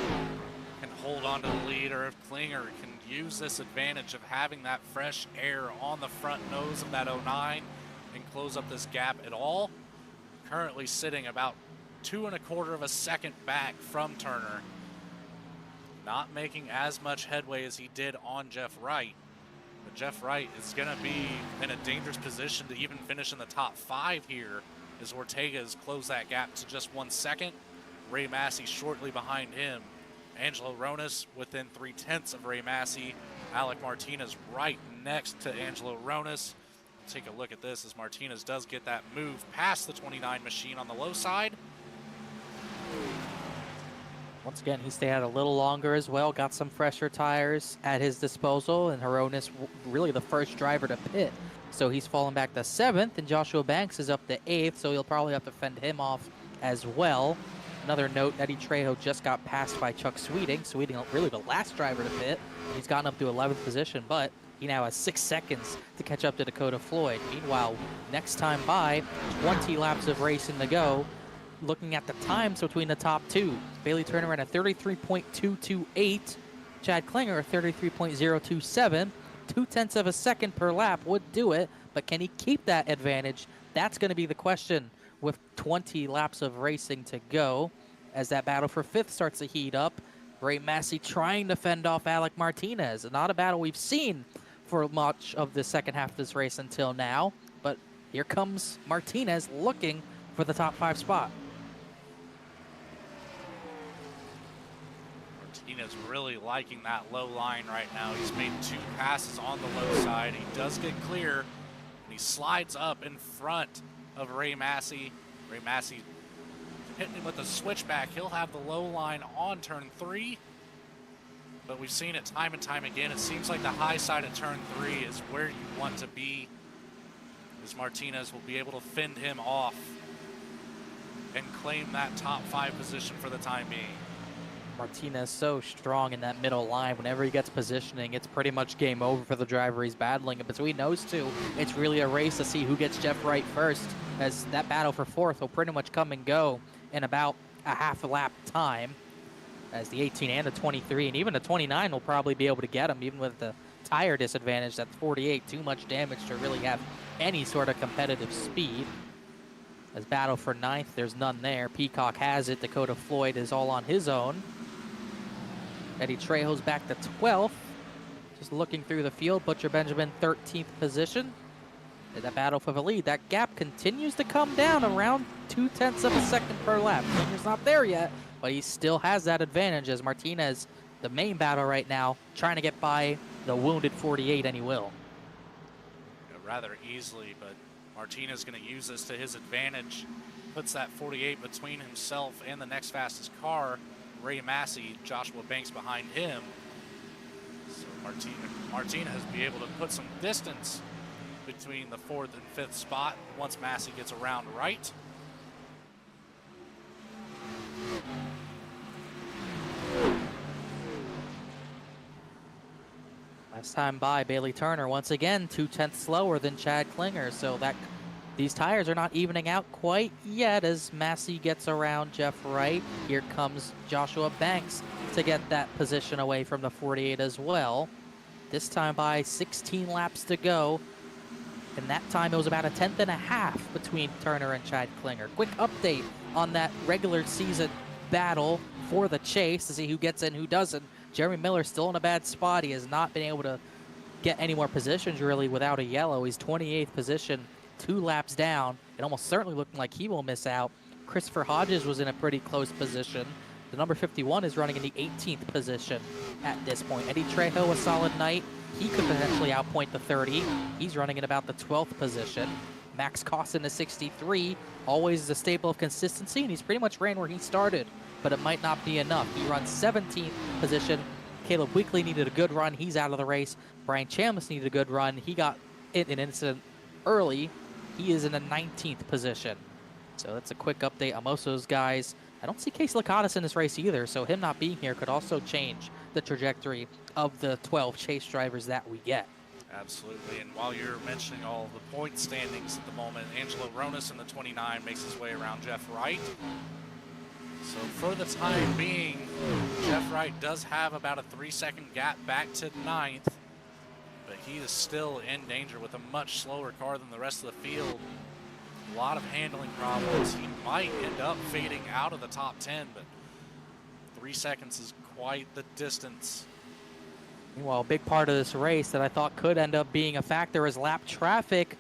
can hold on to the lead or if Klinger can use this advantage of having that fresh air on the front nose of that 09 and close up this gap at all. Currently sitting about 2 1/4 of a second back from Turner. Not making as much headway as he did on Jeff Wright. But Jeff Wright is going to be in a dangerous position to even finish in the top 5 here as Ortega has closed that gap to just 1 second. Ray Massey shortly behind him. Angelo Ronas within 3/10 of Ray Massey. Alec Martinez right next to Angelo Ronas. Take a look at this as Martinez does get that move past the 29 machine on the low side. Once again, he stayed out a little longer as well, got some fresher tires at his disposal, and Hronis really the first driver to pit. So he's fallen back to 7th, and Joshua Banks is up to 8th, so he'll probably have to fend him off as well. Another note, Eddie Trejo just got passed by Chuck Sweeting. Sweeting really the last driver to pit. He's gotten up to 11th position, but he now has 6 seconds to catch up to Dakota Floyd. Meanwhile, next time by, 20 laps of racing to go. Looking at the times between the top 2, Bailey Turner at a 33.228, Chad Klinger at 33.027. 0.2 of a second per lap would do it, but can he keep that advantage? That's going to be the question with 20 laps of racing to go as that battle for 5th starts to heat up. Ray Massey trying to fend off Alec Martinez. Not a battle we've seen for much of the second half of this race until now, but here comes Martinez looking for the top 5 spot. Martinez really liking that low line right now. He's made 2 passes on the low side. He does get clear, and he slides up in front of Ray Massey. Ray Massey hitting him with the switchback. He'll have the low line on turn 3, but we've seen it time and time again. It seems like the high side of turn 3 is where you want to be, as Martinez will be able to fend him off and claim that top 5 position for the time being. Martinez so strong in that middle line. Whenever he gets positioning, it's pretty much game over for the driver he's battling. And between those two, it's really a race to see who gets Jeff Wright first, as that battle for 4th will pretty much come and go in about a half a lap time, as the 18 and the 23 and even the 29 will probably be able to get him, even with the tire disadvantage. That 48, too much damage to really have any sort of competitive speed. As battle for 9th, there's none there. Peacock has it. Dakota Floyd is all on his own. Eddie Trejo's back to 12th. Just looking through the field, Butcher Benjamin 13th position. In that battle for the lead, that gap continues to come down around 0.2 of a second per lap. Klinger's not there yet, but he still has that advantage as Martinez, the main battle right now, trying to get by the wounded 48, and he will. Rather easily, but Martinez going to use this to his advantage. Puts that 48 between himself and the next fastest car. Ray Massey, Joshua Banks behind him. So Martinez be able to put some distance between the 4th and 5th spot once Massey gets around right. Last time by, Bailey Turner once again 0.2 slower than Chad Klinger, so that these tires are not evening out quite yet as Massey gets around Jeff Wright. Here comes Joshua Banks to get that position away from the 48 as well. This time by 16 laps to go. And that time it was about a 1/10.5 between Turner and Chad Klinger. Quick update on that regular season battle for the chase to see who gets in, who doesn't. Jeremy Miller still in a bad spot. He has not been able to get any more positions really without a yellow. He's 28th position, 2 laps down, and almost certainly looking like he will miss out. Christopher Hodges was in a pretty close position. The number 51 is running in the 18th position at this point. Eddie Trejo, a solid night. He could potentially outpoint the 30. He's running in about the 12th position. Max Costin, the 63, always the staple of consistency, and he's pretty much ran where he started, but it might not be enough. He runs 17th position. Caleb Weekly needed a good run. He's out of the race. Brian Chambliss needed a good run. He got in an incident early. He is in the 19th position. So that's a quick update on most of those guys. I don't see Case Lakatos in this race either, so him not being here could also change the trajectory of the 12 chase drivers that we get. Absolutely, and while you're mentioning all of the point standings at the moment, Angelo Ronas in the 29 makes his way around Jeff Wright. So for the time being, Jeff Wright does have about a 3-second gap back to ninth, but he is still in danger with a much slower car than the rest of the field. A lot of handling problems. He might end up fading out of the top 10, but 3 seconds is quite the distance. Meanwhile, a big part of this race that I thought could end up being a factor is lap traffic.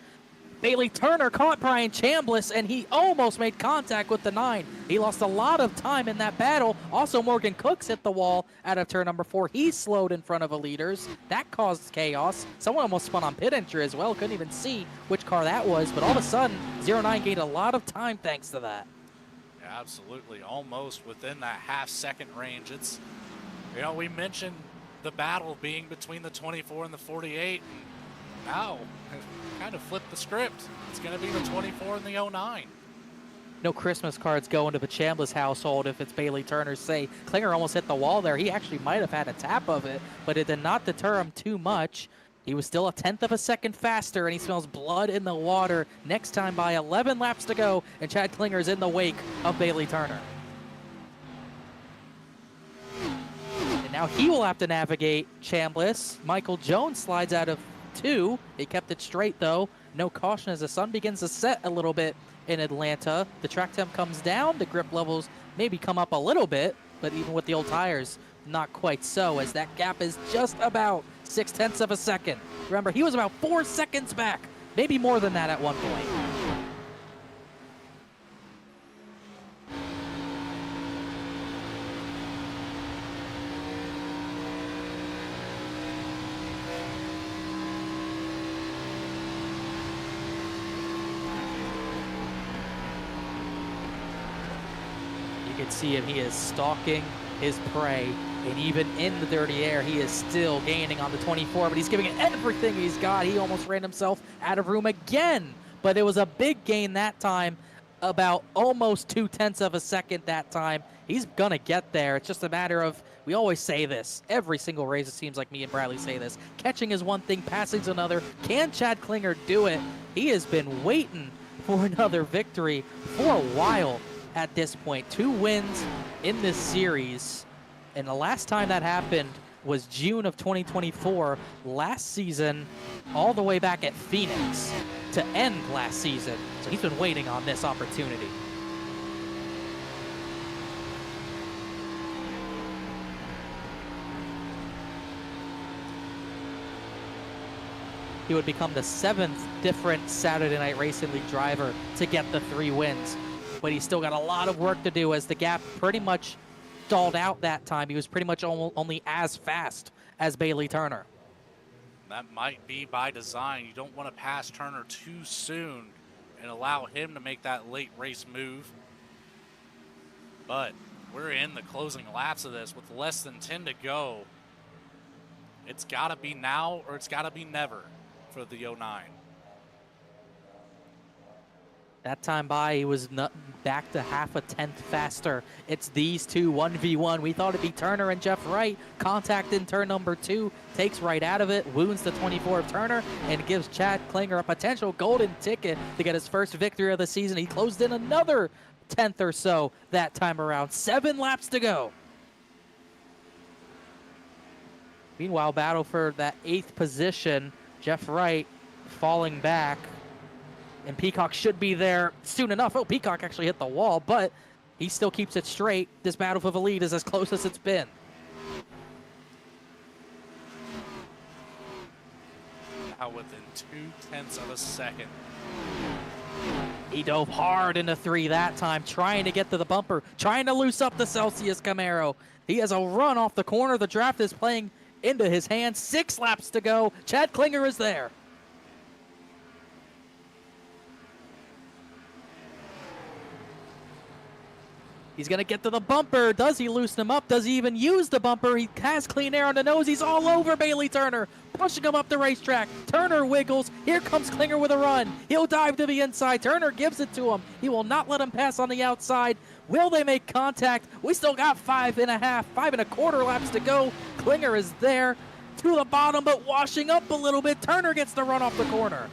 Bailey Turner caught Brian Chambliss, and he almost made contact with the 9. He lost a lot of time in that battle. Also, Morgan Cooks hit the wall out of turn number 4. He slowed in front of the leaders. That caused chaos. Someone almost spun on pit entry as well. Couldn't even see which car that was, but all of a sudden, 09 gained a lot of time thanks to that. Yeah, absolutely. Almost within that half-second range. It's, you know, we mentioned the battle being between the 24 and the 48. And now, kind of flipped the script. It's going to be the 24 and the 09. No Christmas cards going to the Chambliss household if it's Bailey Turner's say. Klinger almost hit the wall there. He actually might have had a tap of it, but it did not deter him too much. He was still a 1/10 of a second faster, and he smells blood in the water. Next time by 11 laps to go, and Chad Klinger's in the wake of Bailey Turner. And now he will have to navigate Chambliss. Michael Jones slides out of 2. He kept it straight, though. No caution as the sun begins to set a little bit in Atlanta. The track temp comes down. The grip levels maybe come up a little bit, but even with the old tires, not quite so, as that gap is just about 0.6 of a second. Remember, he was about 4 seconds back, maybe more than that at one point. You can see him, he is stalking his prey, and even in the dirty air, he is still gaining on the 24, but he's giving it everything he's got. He almost ran himself out of room again, but it was a big gain that time, about almost 0.2 of a second that time. He's gonna get there. It's just a matter of, we always say this, every single race it seems like me and Bradley say this, catching is one thing, passing's another. Can Chad Klinger do it? He has been waiting for another victory for a while at this point. 2 wins in this series, and the last time that happened was June of 2024, last season, all the way back at Phoenix to end last season. So he's been waiting on this opportunity. He would become the 7th different Saturday Night Racing League driver to get the 3 wins. But he's still got a lot of work to do, as the gap pretty much stalled out that time. He was pretty much only as fast as Bailey Turner. That might be by design. You don't want to pass Turner too soon and allow him to make that late race move. But we're in the closing laps of this with less than 10 to go. It's got to be now or it's got to be never for the 09. That time by, he was back to half a 10th faster. It's these two 1v1. We thought it'd be Turner and Jeff Wright. Contact in turn number 2, takes Wright out of it, wounds the 24 of Turner, and gives Chad Klinger a potential golden ticket to get his first victory of the season. He closed in another 10th or so that time around. 7 laps to go. Meanwhile, battle for that 8th position. Jeff Wright falling back. And Peacock should be there soon enough. Oh, Peacock actually hit the wall, but he still keeps it straight. This battle for the lead is as close as it's been. Now within 0.2 of a second. He dove hard into 3 that time, trying to get to the bumper, trying to loose up the Celsius Camaro. He has a run off the corner. The draft is playing into his hands. 6 laps to go. Chad Klinger is there. He's going to get to the bumper. Does he loosen him up? Does he even use the bumper? He has clean air on the nose. He's all over Bailey Turner, pushing him up the racetrack. Turner wiggles. Here comes Klinger with a run. He'll dive to the inside. Turner gives it to him. He will not let him pass on the outside. Will they make contact? We still got 5.25 laps to go. Klinger is there to the bottom, but washing up a little bit. Turner gets the run off the corner.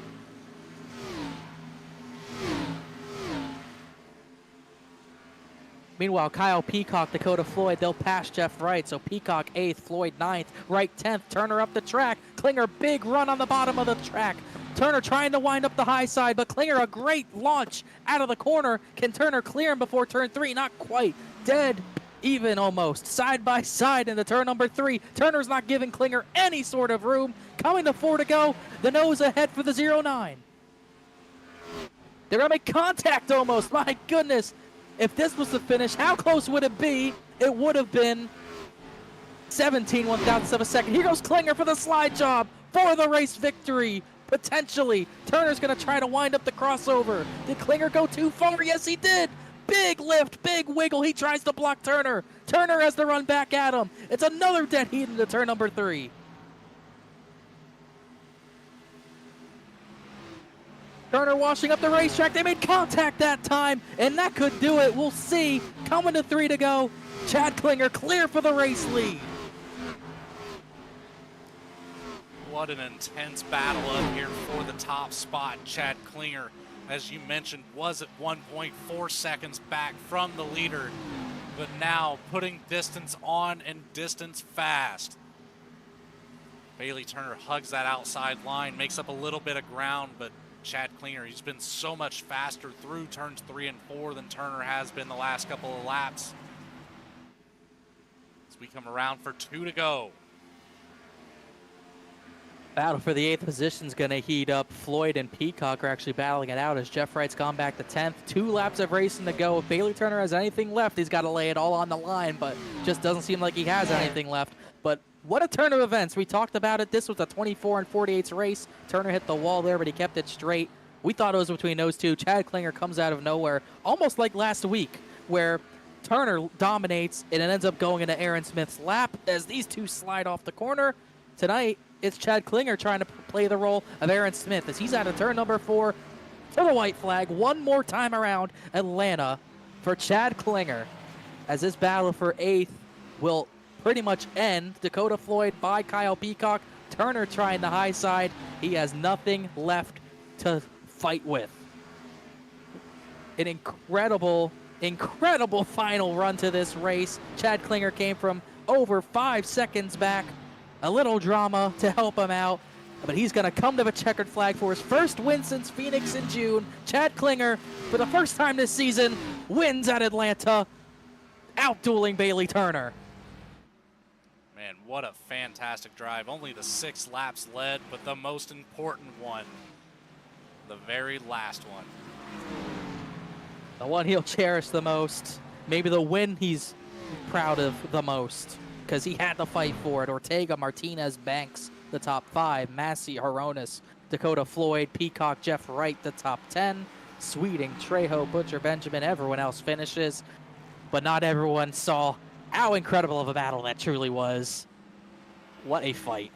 Meanwhile, Kyle Peacock, Dakota Floyd, they'll pass Jeff Wright. So Peacock 8th, Floyd 9th, Wright 10th, Turner up the track. Klinger, big run on the bottom of the track. Turner trying to wind up the high side, but Klinger, a great launch out of the corner. Can Turner clear him before turn 3? Not quite. Dead even almost. Side by side into turn number 3. Turner's not giving Klinger any sort of room. Coming to 4 to go. The nose ahead for the 0-9. They're going to make contact almost. My goodness. If this was the finish, how close would it be? It would have been 17 1/1000 of a second. Here goes Klinger for the slide job for the race victory. Potentially. Turner's going to try to wind up the crossover. Did Klinger go too far? Yes, he did. Big lift, big wiggle. He tries to block Turner. Turner has to run back at him. It's another dead heat into turn number 3. Turner washing up the racetrack. They made contact that time, and that could do it. We'll see. Coming to 3 to go. Chad Klinger clear for the race lead. What an intense battle up here for the top spot. Chad Klinger, as you mentioned, was at 1.4 seconds back from the leader, but now putting distance on and distance fast. Bailey Turner hugs that outside line, makes up a little bit of ground, but Chad Klinger, he's been so much faster through turns 3 and 4 than Turner has been the last couple of laps. As we come around for 2 to go. Battle for the 8th position is going to heat up. Floyd and Peacock are actually battling it out as Jeff Wright's gone back to 10th. 2 laps of racing to go. If Bailey Turner has anything left, he's got to lay it all on the line, but just doesn't seem like he has anything left. But what a turn of events. We talked about it. This was a 24 and 48 race. Turner hit the wall there, but he kept it straight. We thought it was between those two. Chad Klinger comes out of nowhere, almost like last week, where Turner dominates and it ends up going into Aaron Smith's lap as these two slide off the corner. Tonight, it's Chad Klinger trying to play the role of Aaron Smith as he's out of turn number 4 to the white flag. One more time around Atlanta for Chad Klinger as this battle for 8th will pretty much end. Dakota Floyd by Kyle Peacock. Turner trying the high side. He has nothing left to fight with. An incredible final run to this race. Chad Klinger came from over 5 seconds back. A little drama to help him out, but he's going to come to the checkered flag for his first win since Phoenix in June. Chad Klinger, for the first time this season, wins at Atlanta, outdueling Bailey Turner. Man, what a fantastic drive. Only the 6 laps led, but the most important one, the very last one. The one he'll cherish the most. Maybe the win he's proud of the most, because he had to fight for it. Ortega, Martinez, Banks, the top 5. Massey, Horonis, Dakota Floyd, Peacock, Jeff Wright, the top 10. Sweeting, Trejo, Butcher, Benjamin, everyone else finishes. But not everyone saw how incredible of a battle that truly was. What a fight.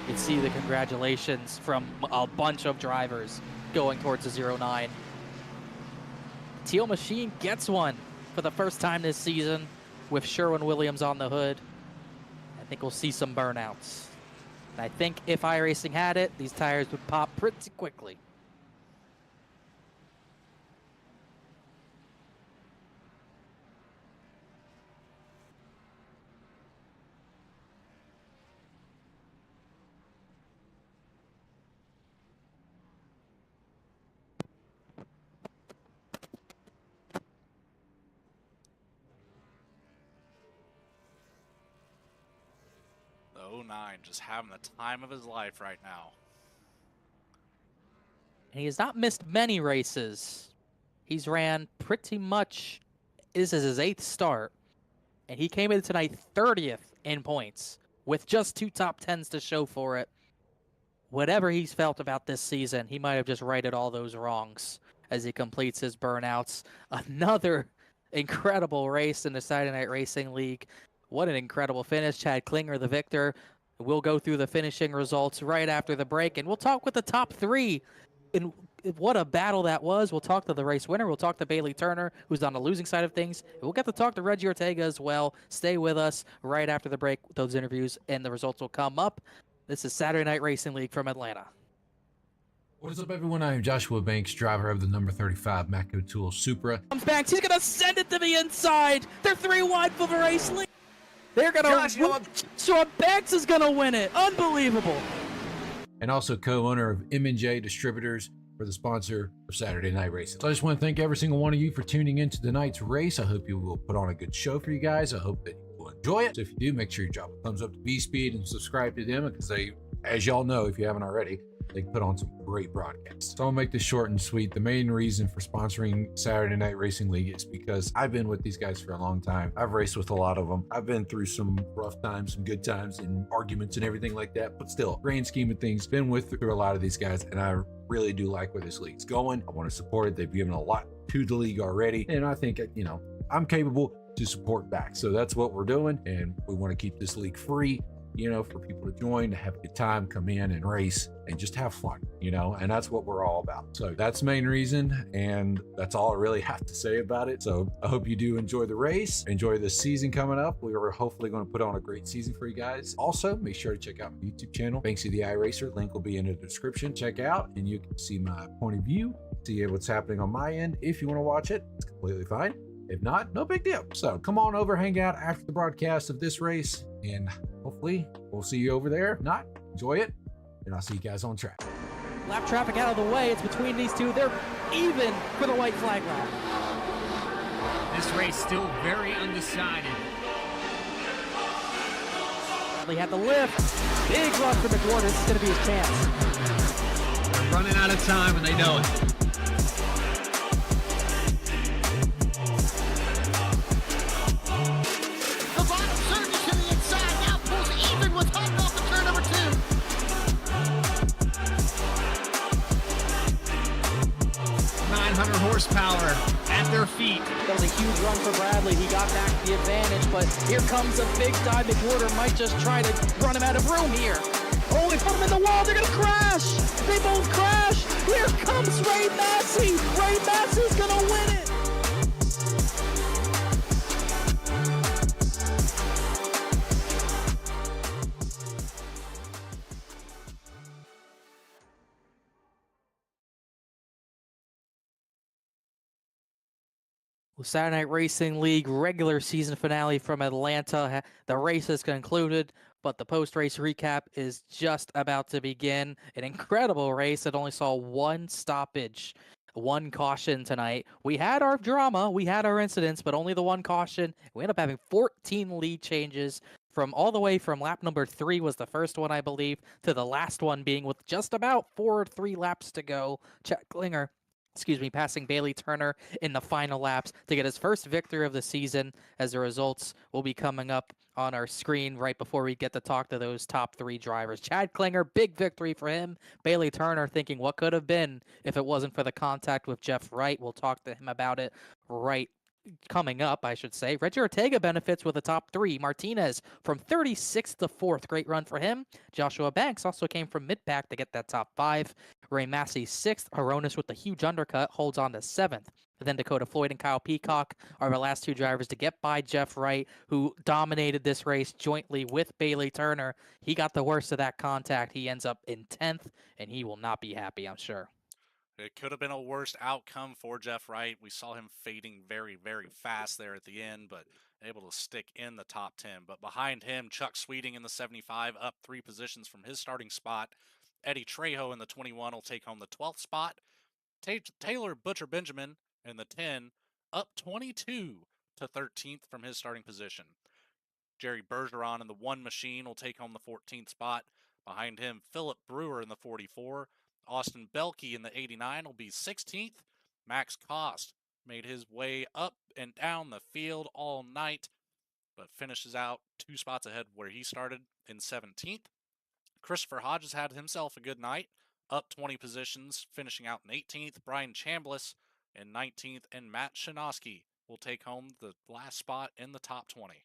You can see the congratulations from a bunch of drivers going towards the 0-9. Teal Machine gets one for the first time this season with Sherwin-Williams on the hood. I think we'll see some burnouts. And I think if iRacing had it, these tires would pop pretty quickly. The 09 just having the time of his life right now. And he has not missed many races. He's ran pretty much, this is his 8th start. And he came in tonight 30th in points with just 2 top 10s to show for it. Whatever he's felt about this season, he might have just righted all those wrongs as he completes his burnouts. Another incredible race in the Saturday Night Racing League. What an incredible finish. Chad Klinger, the victor. We'll go through the finishing results right after the break, and we'll talk with the top 3. And what a battle that was. We'll talk to the race winner. We'll talk to Bailey Turner, who's on the losing side of things. And we'll get to talk to Reggie Ortega as well. Stay with us right after the break. Those interviews and the results will come up. This is Saturday Night Racing League from Atlanta. What is up, everyone? I am Joshua Banks, driver of the number 35 Matco Tool Supra. Comes Banks, he's gonna send it to the inside. They're 3 wide for the race lead. They're gonna Joshua Banks is gonna win it. Unbelievable. And also co-owner of M&J Distributors for the sponsor of Saturday Night Racing. So I just want to thank every single one of you for tuning into tonight's race. I hope you will put on a good show for you guys. I hope that you will enjoy it. So if you do, make sure you drop a thumbs up to B-Speed and subscribe to them, because they, as y'all know, if you haven't already, they put on some great broadcasts. So I'll make this short and sweet. The main reason for sponsoring Saturday Night Racing League is because I've been with these guys for a long time. I've raced with a lot of them. I've been through some rough times, some good times, and arguments and everything like that. But still, grand scheme of things, been through a lot of these guys, and I really do like where this league's going. I want to support it. They've given a lot to the league already, and I think, you know, I'm capable to support back. So that's what we're doing, and we want to keep this league free, you know, for people to join, to have a good time, come in and race and just have fun, you know, and that's what we're all about. So that's the main reason, and that's all I really have to say about it. So I hope you do enjoy the race, enjoy this season coming up. We are hopefully going to put on a great season for you guys. Also, make sure to check out my YouTube channel, Banksy the iRacer. Link will be in the description. Check out, and you can see my point of view, see what's happening on my end. If you want to watch it, it's completely fine. If not, no big deal. So come on over, hang out after the broadcast of this race, and hopefully we'll see you over there. If not, enjoy it, and I'll see you guys on track. Lap traffic out of the way. It's between these two. They're even for the white flag lap. This race still very undecided. Bradley had the lift. Big run for McWhorter. This is going to be his chance. They're running out of time and they know it. Surges to the inside, now pulls even with Hutton off the turn number 2. 900 horsepower at their feet. That was a huge run for Bradley. He got back the advantage, but here comes a big dive. McWhorter might just try to run him out of room here. Oh, they put him in the wall. They're going to crash. They both crash. Here comes Ray Massey. Ray Massey's going to win it. Saturday Night Racing League regular season finale from Atlanta. The race has concluded, but the post-race recap is just about to begin. An incredible race that only saw one stoppage, one caution tonight. We had our drama, we had our incidents, but only the one caution. We ended up having 14 lead changes from all the way from lap number 3 was the first one, I believe, to the last one being with just about 4 or 3 laps to go. Chad Klinger, passing Bailey Turner in the final laps to get his first victory of the season, as the results will be coming up on our screen right before we get to talk to those top 3 drivers. Chad Klinger, big victory for him. Bailey Turner thinking what could have been if it wasn't for the contact with Jeff Wright. We'll talk to him about it right coming up, I should say. Reggie Ortega benefits with a top 3. Martinez from 36th to 4th. Great run for him. Joshua Banks also came from mid-pack to get that top 5. Ray Massey 6th. Aronis with the huge undercut holds on to 7th. And then Dakota Floyd and Kyle Peacock are the last 2 drivers to get by Jeff Wright, who dominated this race jointly with Bailey Turner. He got the worst of that contact. He ends up in 10th, and he will not be happy, I'm sure. It could have been a worse outcome for Jeff Wright. We saw him fading very, very fast there at the end, but able to stick in the top 10. But behind him, Chuck Sweeting in the 75, up 3 positions from his starting spot. Eddie Trejo in the 21 will take home the 12th spot. Taylor Butcher Benjamin in the 10, up 22 to 13th from his starting position. Jerry Bergeron in the 1 machine will take home the 14th spot. Behind him, Philip Brewer in the 44. Austin Belkey in the 89 will be 16th. Max Cost made his way up and down the field all night, but finishes out 2 spots ahead where he started in 17th. Christopher Hodges had himself a good night, up 20 positions, finishing out in 18th. Brian Chambliss in 19th, and Matt Shinosky will take home the last spot in the top 20.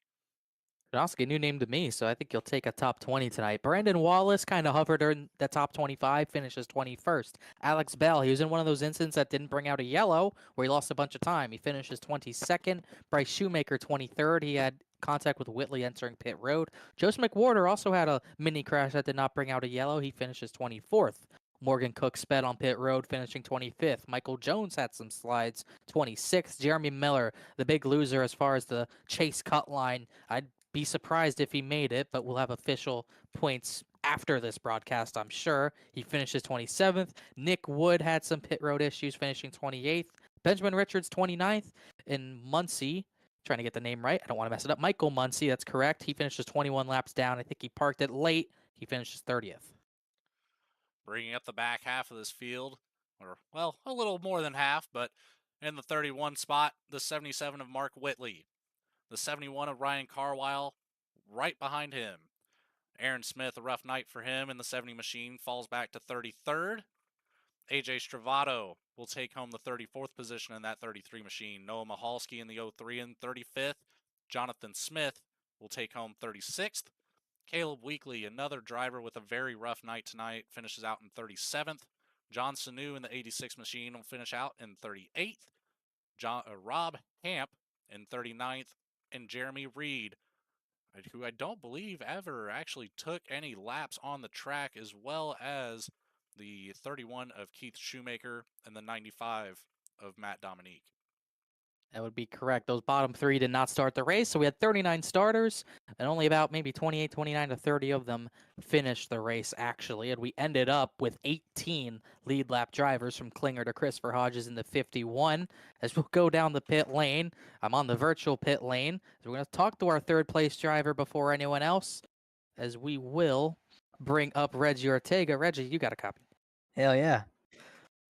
Shinosky, new name to me, so I think you'll take a top 20 tonight. Brandon Wallace kind of hovered in the top 25, finishes 21st. Alex Bell, he was in one of those incidents that didn't bring out a yellow, where he lost a bunch of time. He finishes 22nd. Bryce Shoemaker, 23rd. He had contact with Whitley entering pit road. Joseph McWhorter also had a mini crash that did not bring out a yellow. He finishes 24th. Morgan Cook sped on pit road, finishing 25th. Michael Jones had some slides, 26th. Jeremy Miller, the big loser as far as the chase cut line. I'd be surprised if he made it, but we'll have official points after this broadcast, I'm sure. He finishes 27th. Nick Wood had some pit road issues, finishing 28th. Benjamin Richards, 29th. And Muncie, trying to get the name right, I don't want to mess it up. Michael Muncie, that's correct. He finishes 21 laps down. I think he parked it late. He finishes 30th. Bringing up the back half of this field, or, well, a little more than half, but in the 31 spot, the 77 of Mark Whitley. The 71 of Ryan Carwile right behind him. Aaron Smith, a rough night for him in the 70 machine, falls back to 33rd. AJ Stravato will take home the 34th position in that 33 machine. Noah Mahalski in the 03 and 35th. Jonathan Smith will take home 36th. Caleb Weekly, another driver with a very rough night tonight, finishes out in 37th. John Sanu in the 86 machine will finish out in 38th. Rob Hamp in 39th. And Jeremy Reed, who I don't believe ever actually took any laps on the track, as well as the 31 of Keith Shoemaker and the 95 of Matt Dominique. That would be correct. Those bottom three did not start the race, so we had 39 starters, and only about maybe 28, 29 to 30 of them finished the race, actually. And we ended up with 18 lead lap drivers, from Klinger to Christopher Hodges in the 51. As we'll go down the pit lane, I'm on the virtual pit lane. So we're going to talk to our third place driver before anyone else, as we will bring up Reggie Ortega. Reggie, you got a copy. Hell yeah.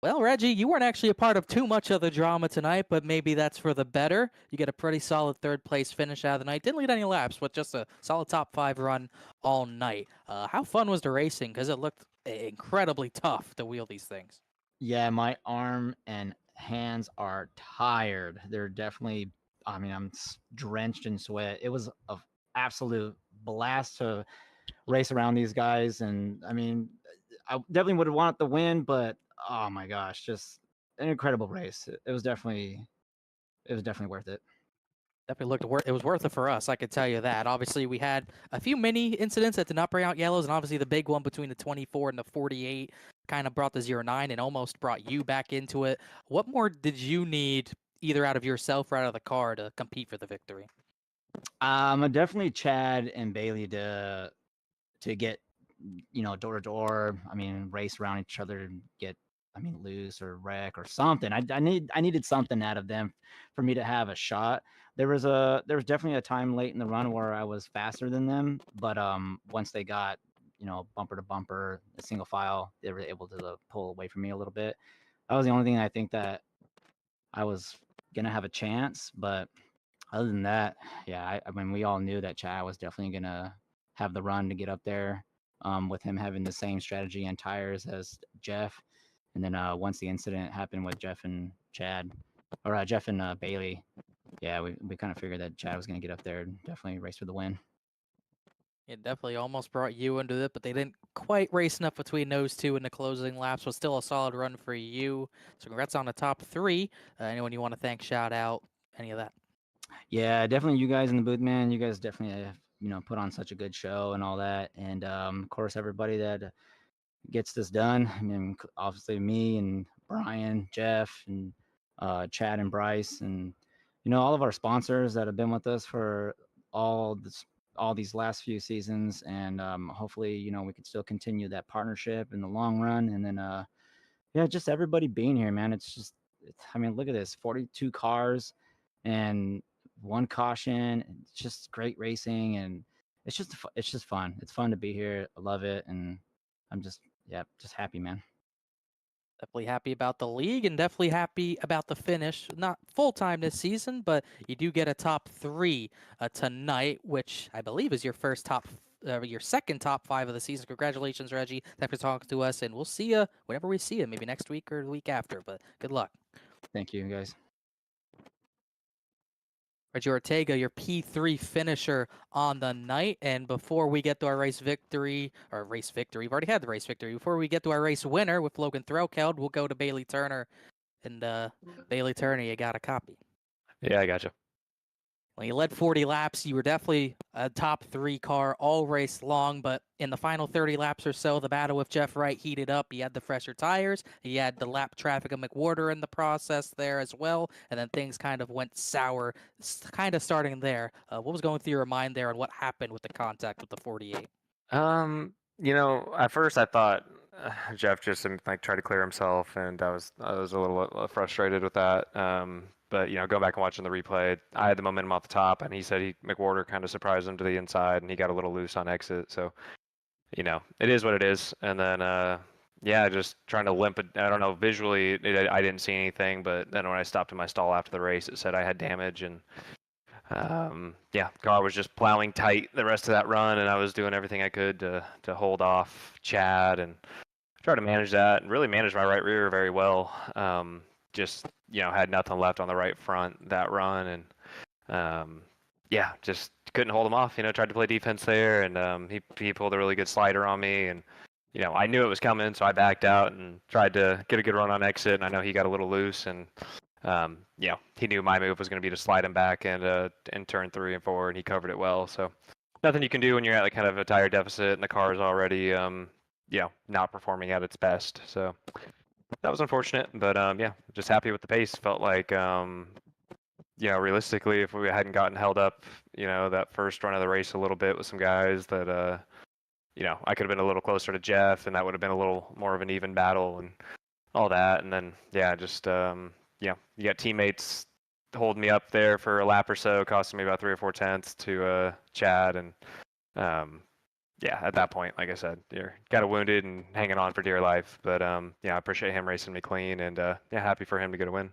Well, Reggie, you weren't actually a part of too much of the drama tonight, but maybe that's for the better. You get a pretty solid third place finish out of the night. Didn't lead any laps, but just a solid top 5 run all night. How fun was the racing? Because it looked incredibly tough to wheel these things. Yeah, my arm and hands are tired. They're definitely, I mean, I'm drenched in sweat. It was an absolute blast to race around these guys. And I mean, I definitely would have wanted the win, but oh my gosh, just an incredible race. It was definitely worth it. Definitely it was worth it for us, I could tell you that. Obviously, we had a few mini incidents that did not bring out yellows, and obviously the big one between the 24 and the 48 kind of brought the 09 and almost brought you back into it. What more did you need, either out of yourself or out of the car, to compete for the victory? Definitely Chad and Bailey to get, door to door. I mean, race around each other and get, loose or wreck or something. I needed something out of them for me to have a shot. There was definitely a time late in the run where I was faster than them, but once they got, bumper to bumper, a single file, they were able to pull away from me a little bit. That was the only thing I think that I was gonna have a chance. But other than that, yeah, I mean, we all knew that Chad was definitely gonna have the run to get up there, with him having the same strategy and tires as Jeff. And then once the incident happened with Jeff and Chad, or Jeff and Bailey, yeah, we kind of figured that Chad was going to get up there and definitely race for the win. It definitely almost brought you into it, but they didn't quite race enough between those two in the closing laps. Was still a solid run for you. So congrats on the top 3. Anyone you want to thank, shout out, any of that? Yeah, definitely you guys in the booth, man. You guys definitely put on such a good show and all that. And of course, everybody that gets this done. I mean, obviously me and Brian, Jeff, and Chad and Bryce, and all of our sponsors that have been with us for all these last few seasons. And hopefully, we can still continue that partnership in the long run. And then yeah, just everybody being here, man. Look at this, 42 cars and 1 caution. It's just great racing, and it's just fun. It's fun to be here. I love it, and I'm just happy, man. Definitely happy about the league, and definitely happy about the finish. Not full-time this season, but you do get a top 3 tonight, which I believe is your second top 5 of the season. Congratulations, Reggie. Thanks for talking to us, and we'll see you whenever we see you, maybe next week or the week after, but good luck. Thank you, guys. Reggie Ortega, your P3 finisher on the night. And before we get to our race victory, we've already had the race victory. Before we get to our race winner with Logan Threlkeld, we'll go to Bailey Turner. And Bailey Turner, you got a copy. Yeah, I got you. When you led 40 laps, you were definitely a top 3 car all race long, but in the final 30 laps or so, the battle with Jeff Wright heated up. He had the fresher tires, he had the lap traffic of McWhorter in the process there as well, and then things kind of went sour, kind of starting there. What was going through your mind there, and what happened with the contact with the 48? At first I thought Jeff just like tried to clear himself, and I was a little frustrated with that. But going back and watching the replay, I had the momentum off the top, and he said McWhorter kind of surprised him to the inside, and he got a little loose on exit. So it is what it is. And then yeah, just trying to limp it. I don't know, visually I didn't see anything, but then when I stopped in my stall after the race, it said I had damage, and yeah, car was just plowing tight the rest of that run, and I was doing everything I could to hold off Chad and try to manage that, and really manage my right rear very well. Just had nothing left on the right front that run, and yeah, just couldn't hold him off. Tried to play defense there, and he pulled a really good slider on me, and I knew it was coming, so I backed out and tried to get a good run on exit, and I know he got a little loose, and he knew my move was going to be to slide him back and in turn 3 and 4, and he covered it well. So nothing you can do when you're at like kind of a tire deficit and the car is already not performing at its best. So that was unfortunate, but yeah, just happy with the pace. Felt like realistically, if we hadn't gotten held up, that first run of the race a little bit with some guys that I could have been a little closer to Jeff, and that would have been a little more of an even battle and all that. And then yeah, just you got teammates holding me up there for a lap or so, costing me about 3 or 4 tenths to Chad, and yeah, at that point, like I said, you're kind of wounded and hanging on for dear life. But yeah, I appreciate him racing me clean, and yeah, happy for him to get a win.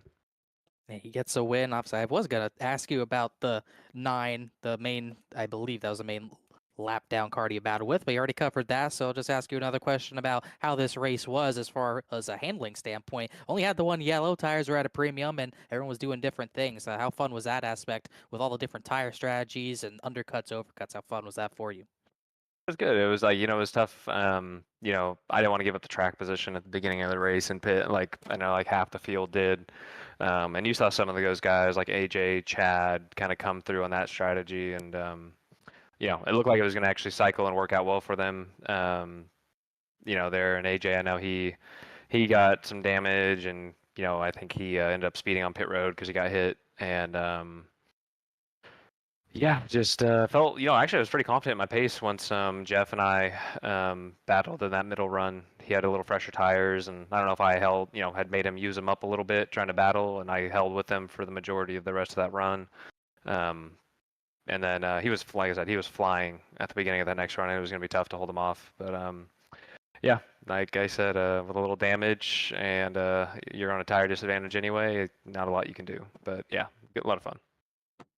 Yeah, he gets a win. Obviously, I was gonna ask you about the 9, the main. I believe that was the main lap down car you battled with, but you already covered that. So I'll just ask you another question about how this race was as far as a handling standpoint. Only had the one yellow, tires were at a premium, and everyone was doing different things. How fun was that aspect with all the different tire strategies and undercuts, overcuts? How fun was that for you? It was good. It was like, it was tough. I didn't want to give up the track position at the beginning of the race and pit, like I know like half the field did. And you saw some of those guys like AJ, Chad kind of come through on that strategy, and it looked like it was going to actually cycle and work out well for them. There, and AJ, I know he got some damage, and I think he ended up speeding on pit road because he got hit, and yeah, just felt, actually I was pretty confident in my pace once Jeff and I battled in that middle run. He had a little fresher tires, and I don't know if I held, had made him use them up a little bit trying to battle, and I held with him for the majority of the rest of that run. And then he was, like I said, he was flying at the beginning of that next run, and it was going to be tough to hold him off. But yeah, like I said, with a little damage, and you're on a tire disadvantage anyway, not a lot you can do. But yeah, a lot of fun.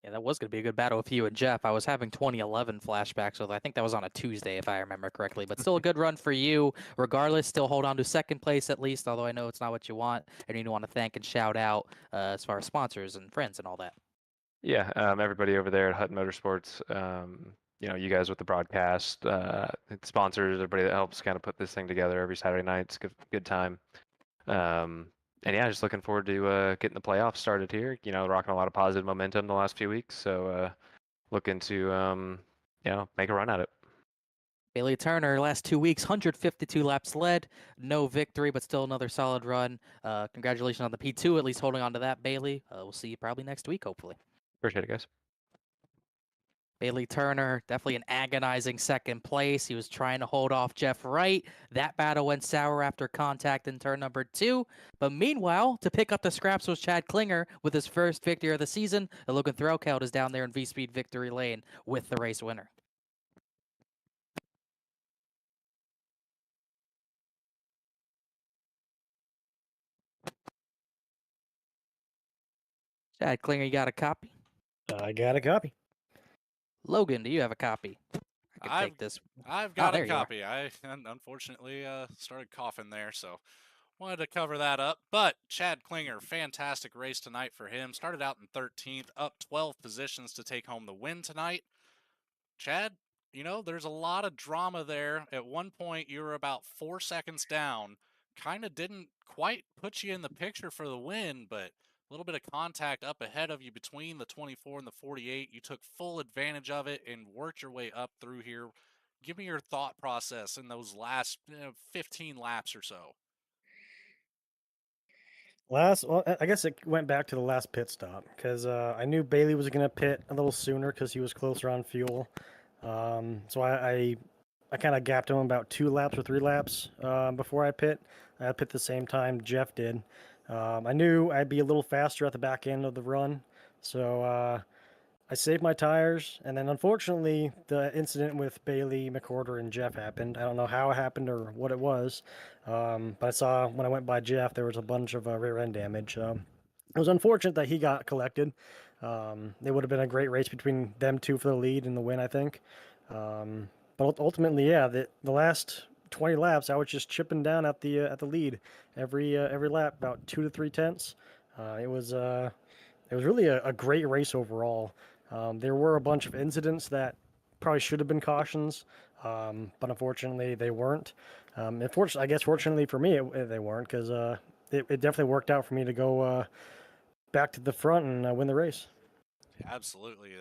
Yeah, that was going to be a good battle with you and Jeff. I was having 2011 flashbacks, so I think that was on a Tuesday, if I remember correctly. But still a good run for you. Regardless, still hold on to second place at least, although I know it's not what you want. And you want to thank and shout out as far as sponsors and friends and all that. Yeah, everybody over there at Hutton Motorsports, you guys with the broadcast, sponsors, everybody that helps kind of put this thing together every Saturday night. It's a good time. And yeah, just looking forward to getting the playoffs started here. Rocking a lot of positive momentum the last few weeks. So looking to make a run at it. Bailey Turner, last 2 weeks, 152 laps led, no victory, but still another solid run. Congratulations on the P2, at least holding on to that, Bailey. We'll see you probably next week, hopefully. Appreciate it, guys. Bailey Turner, definitely an agonizing second place. He was trying to hold off Jeff Wright. That battle went sour after contact in turn number 2. But meanwhile, to pick up the scraps was Chad Klinger with his first victory of the season. And Logan Threlkeld is down there in V-Speed victory lane with the race winner. Chad Klinger, you got a copy? I got a copy. Logan, do you have a copy? I can take this. I've got there a you are. copy. I unfortunately started coughing there, so wanted to cover that up. But Chad Klinger, fantastic race tonight for him. Started out in 13th, up 12 positions to take home the win tonight. Chad, there's a lot of drama there. At one point, you were about 4 seconds down. Kind of didn't quite put you in the picture for the win, but A little bit of contact up ahead of you between the 24 and the 48. You took full advantage of it and worked your way up through here. Give me your thought process in those last 15 laps or so. Well, I guess it went back to the last pit stop because I knew Bailey was going to pit a little sooner because he was closer on fuel. So I kind of gapped him about 2 laps or 3 laps before I pit. I pit the same time Jeff did. I knew I'd be a little faster at the back end of the run, so I saved my tires, and then unfortunately, the incident with Bailey, McWhorter, and Jeff happened. I don't know how it happened or what it was, but I saw when I went by Jeff, there was a bunch of rear end damage. It was unfortunate that he got collected. It would have been a great race between them two for the lead and the win, I think. But ultimately, yeah, the last 20 laps, I was just chipping down at the lead every lap, about 2 to 3 tenths. It was really a great race overall. There were a bunch of incidents that probably should have been cautions, but unfortunately they weren't. I guess fortunately for me, they weren't because it definitely worked out for me to go back to the front and win the race. Absolutely.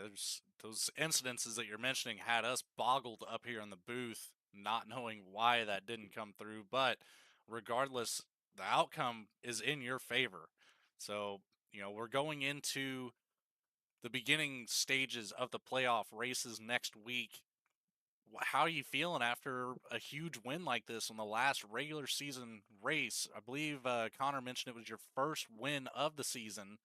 Those incidences that you're mentioning had us boggled up here in the booth, not knowing why that didn't come through. But regardless, the outcome is in your favor. So, we're going into the beginning stages of the playoff races next week. How are you feeling after a huge win like this on the last regular season race? I believe Connor mentioned it was your first win of the season.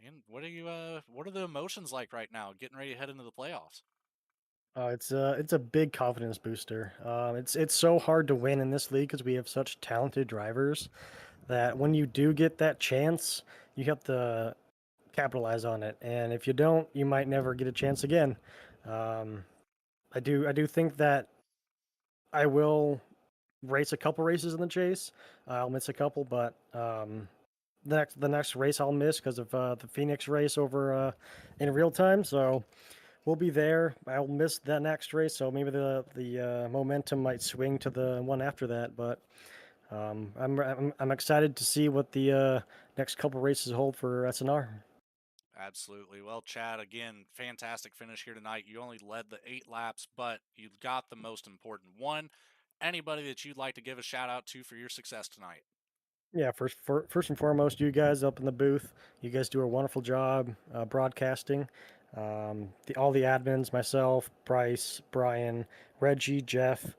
And what are the emotions like right now, getting ready to head into the playoffs? It's a big confidence booster. It's so hard to win in this league because we have such talented drivers that when you do get that chance, you have to capitalize on it. And if you don't, you might never get a chance again. I do think that I will race a couple races in the chase. I'll miss a couple, but the next race I'll miss because of the Phoenix race over in real time. So we'll be there. I'll miss that next race, so maybe the momentum might swing to the one after that. But I'm excited to see what the next couple races hold for SNR. Absolutely. Well, Chad, again, fantastic finish here tonight. You only led the 8 laps, but you got the most important one. Anybody that you'd like to give a shout out to for your success tonight? Yeah, first and foremost, you guys up in the booth, you guys do a wonderful job broadcasting. All the admins, myself, Bryce, Brian, Reggie, Jeff,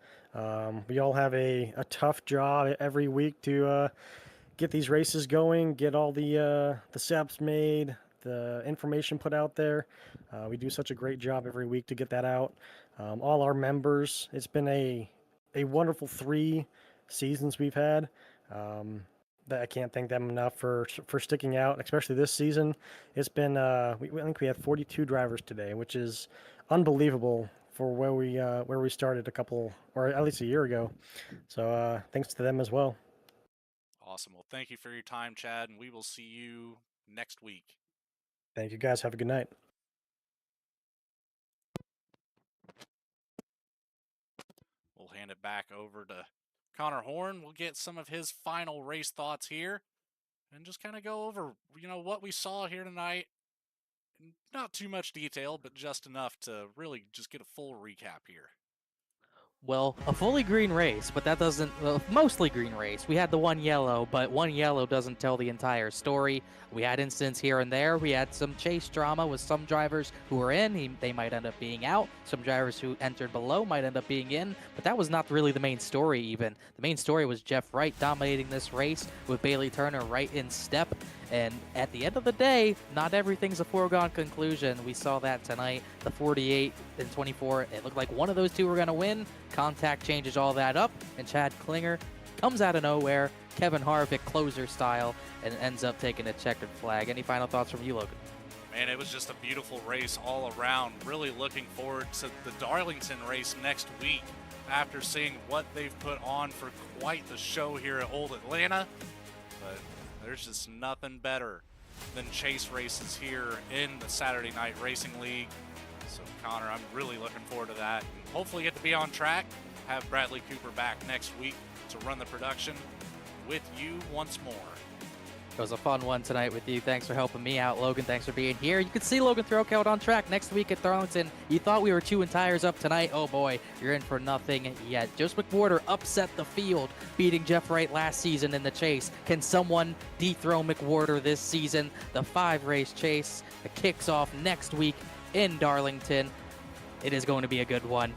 we all have a tough job every week to get these races going, get all the steps made, the information put out there. We do such a great job every week to get that out. All our members, it's been a wonderful 3 seasons we've had. That I can't thank them enough for sticking out, especially this season. It's been I think we had 42 drivers today, which is unbelievable for where we started a couple or at least a year ago. So thanks to them as well. Awesome. Well, thank you for your time, Chad, and we will see you next week. Thank you guys. Have a good night. We'll hand it back over to Connor Horn. We'll get some of his final race thoughts here and just kind of go over, what we saw here tonight. Not too much detail, but just enough to really just get a full recap here. Well, a fully green race, but that doesn't, mostly green race. We had the one yellow, but one yellow doesn't tell the entire story. We had incidents here and there. We had some chase drama with some drivers who were in. They might end up being out. Some drivers who entered below might end up being in, but that was not really the main story even. The main story was Jeff Wright dominating this race with Bailey Turner right in step. And at the end of the day, not everything's a foregone conclusion. We saw that tonight. The 48 and 24, it looked like one of those two were going to win. Contact changes all that up, and Chad Klinger comes out of nowhere, Kevin Harvick closer style, and ends up taking a checkered flag. Any final thoughts from you, Logan? Man, it was just a beautiful race all around. Really looking forward to the Darlington race next week after seeing what they've put on for quite the show here at Old Atlanta. But there's just nothing better than chase races here in the Saturday Night Racing League. So, Connor, I'm really looking forward to that. And hopefully get to be on track, have Bradley Cooper back next week to run the production with you once more. It was a fun one tonight with you. Thanks for helping me out, Logan. Thanks for being here. You can see Logan Throwcount on track next week at Darlington. You thought we were chewing tires up tonight. Oh boy, you're in for nothing yet. Joseph McWhorter upset the field, beating Jeff Wright last season in the chase. Can someone dethrone McWhorter this season? The 5-race chase kicks off next week in Darlington. It is going to be a good one.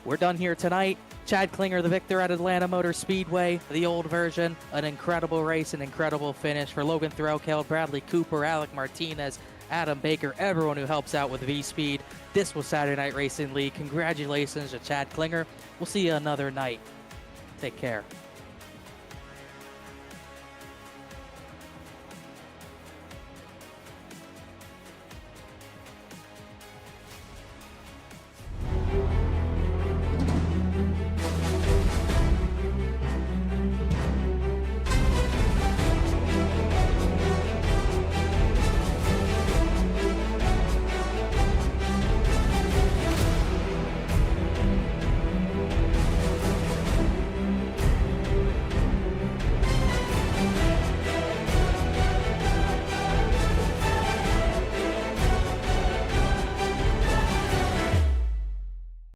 We're done here tonight. Chad Klinger, the victor at Atlanta Motor Speedway, the old version. An incredible race, an incredible finish for Logan Throwcount, Bradley Cooper, Alec Martinez, Adam Baker, everyone who helps out with V-Speed. This was Saturday Night Racing League. Congratulations to Chad Klinger. We'll see you another night. Take care.